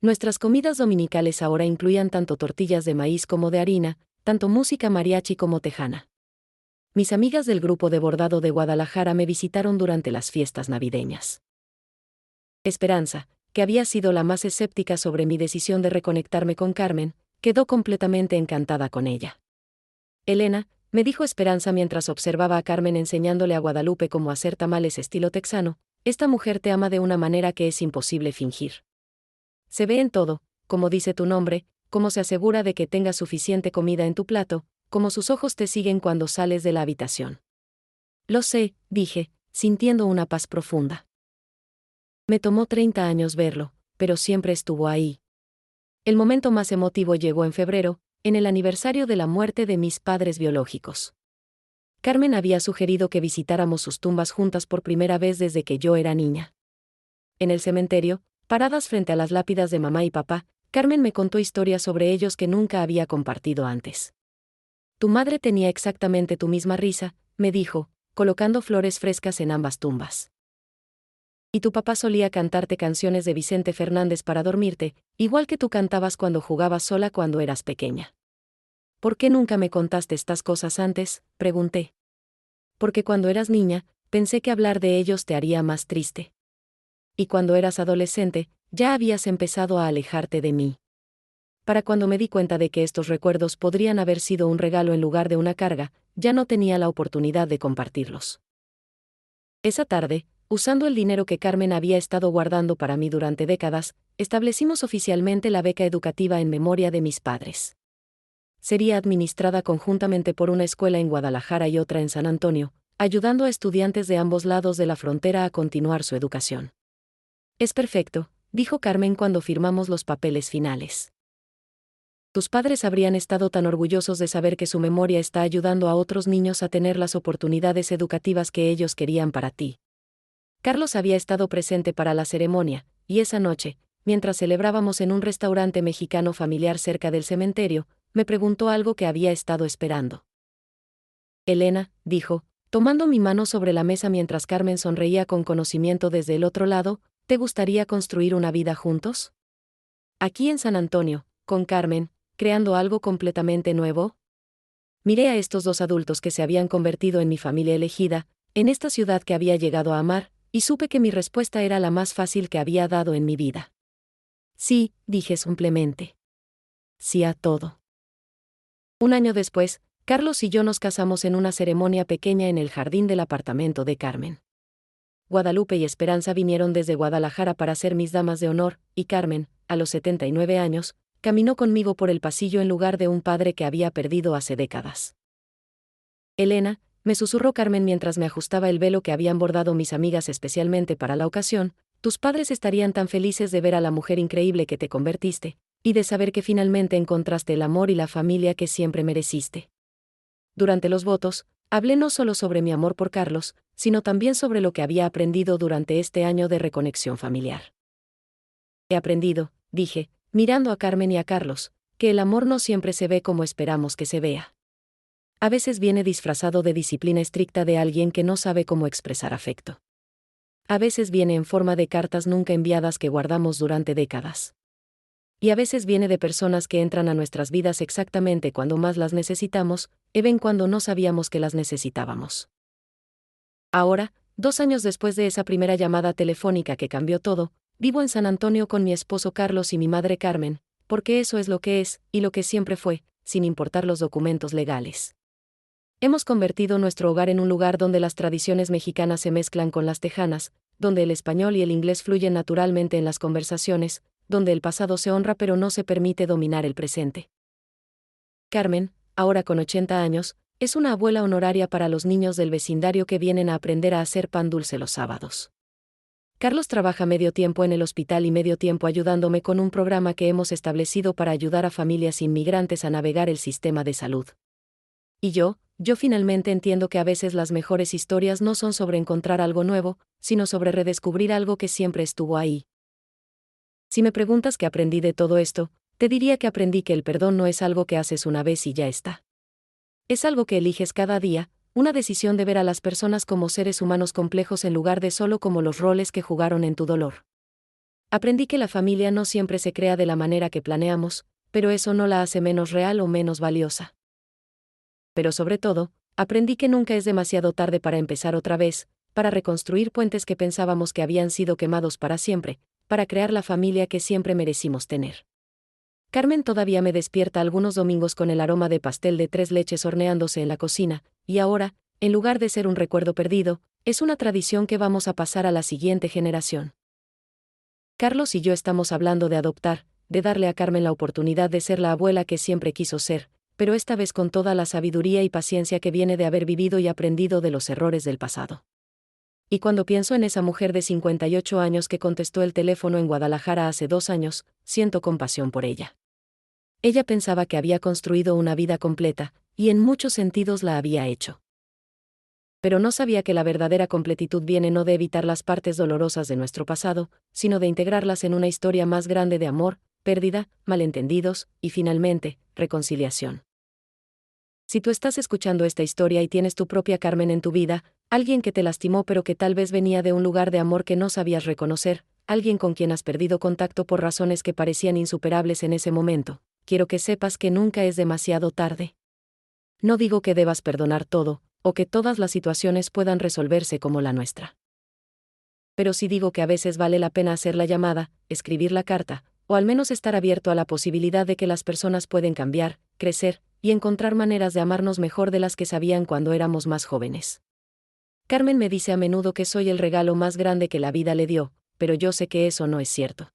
Nuestras comidas dominicales ahora incluían tanto tortillas de maíz como de harina, tanto música mariachi como tejana. Mis amigas del grupo de bordado de Guadalajara me visitaron durante las fiestas navideñas. Esperanza, que había sido la más escéptica sobre mi decisión de reconectarme con Carmen, quedó completamente encantada con ella. Elena, me dijo Esperanza mientras observaba a Carmen enseñándole a Guadalupe cómo hacer tamales estilo texano, esta mujer te ama de una manera que es imposible fingir. Se ve en todo, como dice tu nombre, cómo se asegura de que tengas suficiente comida en tu plato, cómo sus ojos te siguen cuando sales de la habitación. Lo sé, dije, sintiendo una paz profunda. Me tomó 30 años verlo, pero siempre estuvo ahí. El momento más emotivo llegó en febrero, en el aniversario de la muerte de mis padres biológicos. Carmen había sugerido que visitáramos sus tumbas juntas por primera vez desde que yo era niña. En el cementerio, paradas frente a las lápidas de mamá y papá, Carmen me contó historias sobre ellos que nunca había compartido antes. Tu madre tenía exactamente tu misma risa, me dijo, colocando flores frescas en ambas tumbas. Y tu papá solía cantarte canciones de Vicente Fernández para dormirte, igual que tú cantabas cuando jugabas sola cuando eras pequeña. ¿Por qué nunca me contaste estas cosas antes?, pregunté. Porque cuando eras niña, pensé que hablar de ellos te haría más triste. Y cuando eras adolescente, ya habías empezado a alejarte de mí. Para cuando me di cuenta de que estos recuerdos podrían haber sido un regalo en lugar de una carga, ya no tenía la oportunidad de compartirlos. Esa tarde, usando el dinero que Carmen había estado guardando para mí durante décadas, establecimos oficialmente la beca educativa en memoria de mis padres. Sería administrada conjuntamente por una escuela en Guadalajara y otra en San Antonio, ayudando a estudiantes de ambos lados de la frontera a continuar su educación. Es perfecto, dijo Carmen cuando firmamos los papeles finales. Tus padres habrían estado tan orgullosos de saber que su memoria está ayudando a otros niños a tener las oportunidades educativas que ellos querían para ti. Carlos había estado presente para la ceremonia, y esa noche, mientras celebrábamos en un restaurante mexicano familiar cerca del cementerio, me preguntó algo que había estado esperando. Elena, dijo, tomando mi mano sobre la mesa mientras Carmen sonreía con conocimiento desde el otro lado, ¿te gustaría construir una vida juntos? Aquí en San Antonio, con Carmen, creando algo completamente nuevo. Miré a estos dos adultos que se habían convertido en mi familia elegida, en esta ciudad que había llegado a amar, y supe que mi respuesta era la más fácil que había dado en mi vida. Sí, dije simplemente. Sí a todo. Un año después, Carlos y yo nos casamos en una ceremonia pequeña en el jardín del apartamento de Carmen. Guadalupe y Esperanza vinieron desde Guadalajara para ser mis damas de honor, y Carmen, a los 79 años, caminó conmigo por el pasillo en lugar de un padre que había perdido hace décadas. Elena, me susurró Carmen mientras me ajustaba el velo que habían bordado mis amigas especialmente para la ocasión, tus padres estarían tan felices de ver a la mujer increíble que te convertiste, y de saber que finalmente encontraste el amor y la familia que siempre mereciste. Durante los votos, hablé no solo sobre mi amor por Carlos, sino también sobre lo que había aprendido durante este año de reconexión familiar. He aprendido, dije, mirando a Carmen y a Carlos, que el amor no siempre se ve como esperamos que se vea. A veces viene disfrazado de disciplina estricta de alguien que no sabe cómo expresar afecto. A veces viene en forma de cartas nunca enviadas que guardamos durante décadas. Y a veces viene de personas que entran a nuestras vidas exactamente cuando más las necesitamos, y ven cuando no sabíamos que las necesitábamos. Ahora, 2 años después de esa primera llamada telefónica que cambió todo, vivo en San Antonio con mi esposo Carlos y mi madre Carmen, porque eso es lo que es, y lo que siempre fue, sin importar los documentos legales. Hemos convertido nuestro hogar en un lugar donde las tradiciones mexicanas se mezclan con las tejanas, donde el español y el inglés fluyen naturalmente en las conversaciones, donde el pasado se honra pero no se permite dominar el presente. Carmen, ahora con 80 años, es una abuela honoraria para los niños del vecindario que vienen a aprender a hacer pan dulce los sábados. Carlos trabaja medio tiempo en el hospital y medio tiempo ayudándome con un programa que hemos establecido para ayudar a familias inmigrantes a navegar el sistema de salud. Y yo finalmente entiendo que a veces las mejores historias no son sobre encontrar algo nuevo, sino sobre redescubrir algo que siempre estuvo ahí. Si me preguntas qué aprendí de todo esto, te diría que aprendí que el perdón no es algo que haces una vez y ya está. Es algo que eliges cada día, una decisión de ver a las personas como seres humanos complejos en lugar de solo como los roles que jugaron en tu dolor. Aprendí que la familia no siempre se crea de la manera que planeamos, pero eso no la hace menos real o menos valiosa. Pero sobre todo, aprendí que nunca es demasiado tarde para empezar otra vez, para reconstruir puentes que pensábamos que habían sido quemados para siempre, para crear la familia que siempre merecimos tener. Carmen todavía me despierta algunos domingos con el aroma de pastel de 3 leches horneándose en la cocina, y ahora, en lugar de ser un recuerdo perdido, es una tradición que vamos a pasar a la siguiente generación. Carlos y yo estamos hablando de adoptar, de darle a Carmen la oportunidad de ser la abuela que siempre quiso ser, pero esta vez con toda la sabiduría y paciencia que viene de haber vivido y aprendido de los errores del pasado. Y cuando pienso en esa mujer de 58 años que contestó el teléfono en Guadalajara hace 2 años, siento compasión por ella. Ella pensaba que había construido una vida completa, y en muchos sentidos la había hecho. Pero no sabía que la verdadera completitud viene no de evitar las partes dolorosas de nuestro pasado, sino de integrarlas en una historia más grande de amor, pérdida, malentendidos, y finalmente, reconciliación. Si tú estás escuchando esta historia y tienes tu propia Carmen en tu vida, alguien que te lastimó pero que tal vez venía de un lugar de amor que no sabías reconocer, alguien con quien has perdido contacto por razones que parecían insuperables en ese momento, quiero que sepas que nunca es demasiado tarde. No digo que debas perdonar todo, o que todas las situaciones puedan resolverse como la nuestra. Pero sí digo que a veces vale la pena hacer la llamada, escribir la carta, o al menos estar abierto a la posibilidad de que las personas pueden cambiar, crecer, y encontrar maneras de amarnos mejor de las que sabían cuando éramos más jóvenes. Carmen me dice a menudo que soy el regalo más grande que la vida le dio, pero yo sé que eso no es cierto.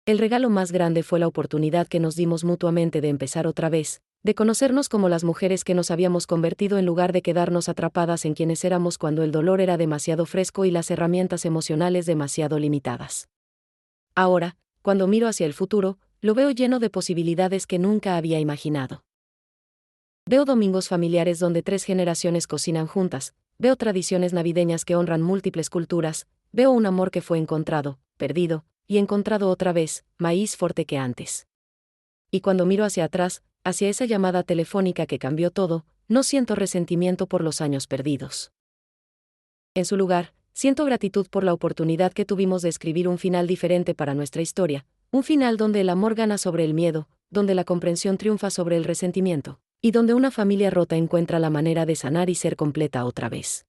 El regalo más grande fue la oportunidad que nos dimos mutuamente de empezar otra vez, de conocernos como las mujeres que nos habíamos convertido en lugar de quedarnos atrapadas en quienes éramos cuando el dolor era demasiado fresco y las herramientas emocionales demasiado limitadas. Ahora, cuando miro hacia el futuro, lo veo lleno de posibilidades que nunca había imaginado. Veo domingos familiares donde 3 generaciones cocinan juntas, veo tradiciones navideñas que honran múltiples culturas, veo un amor que fue encontrado, perdido, y encontrado otra vez, más fuerte que antes. Y cuando miro hacia atrás, hacia esa llamada telefónica que cambió todo, no siento resentimiento por los años perdidos. En su lugar, siento gratitud por la oportunidad que tuvimos de escribir un final diferente para nuestra historia, un final donde el amor gana sobre el miedo, donde la comprensión triunfa sobre el resentimiento, y donde una familia rota encuentra la manera de sanar y ser completa otra vez.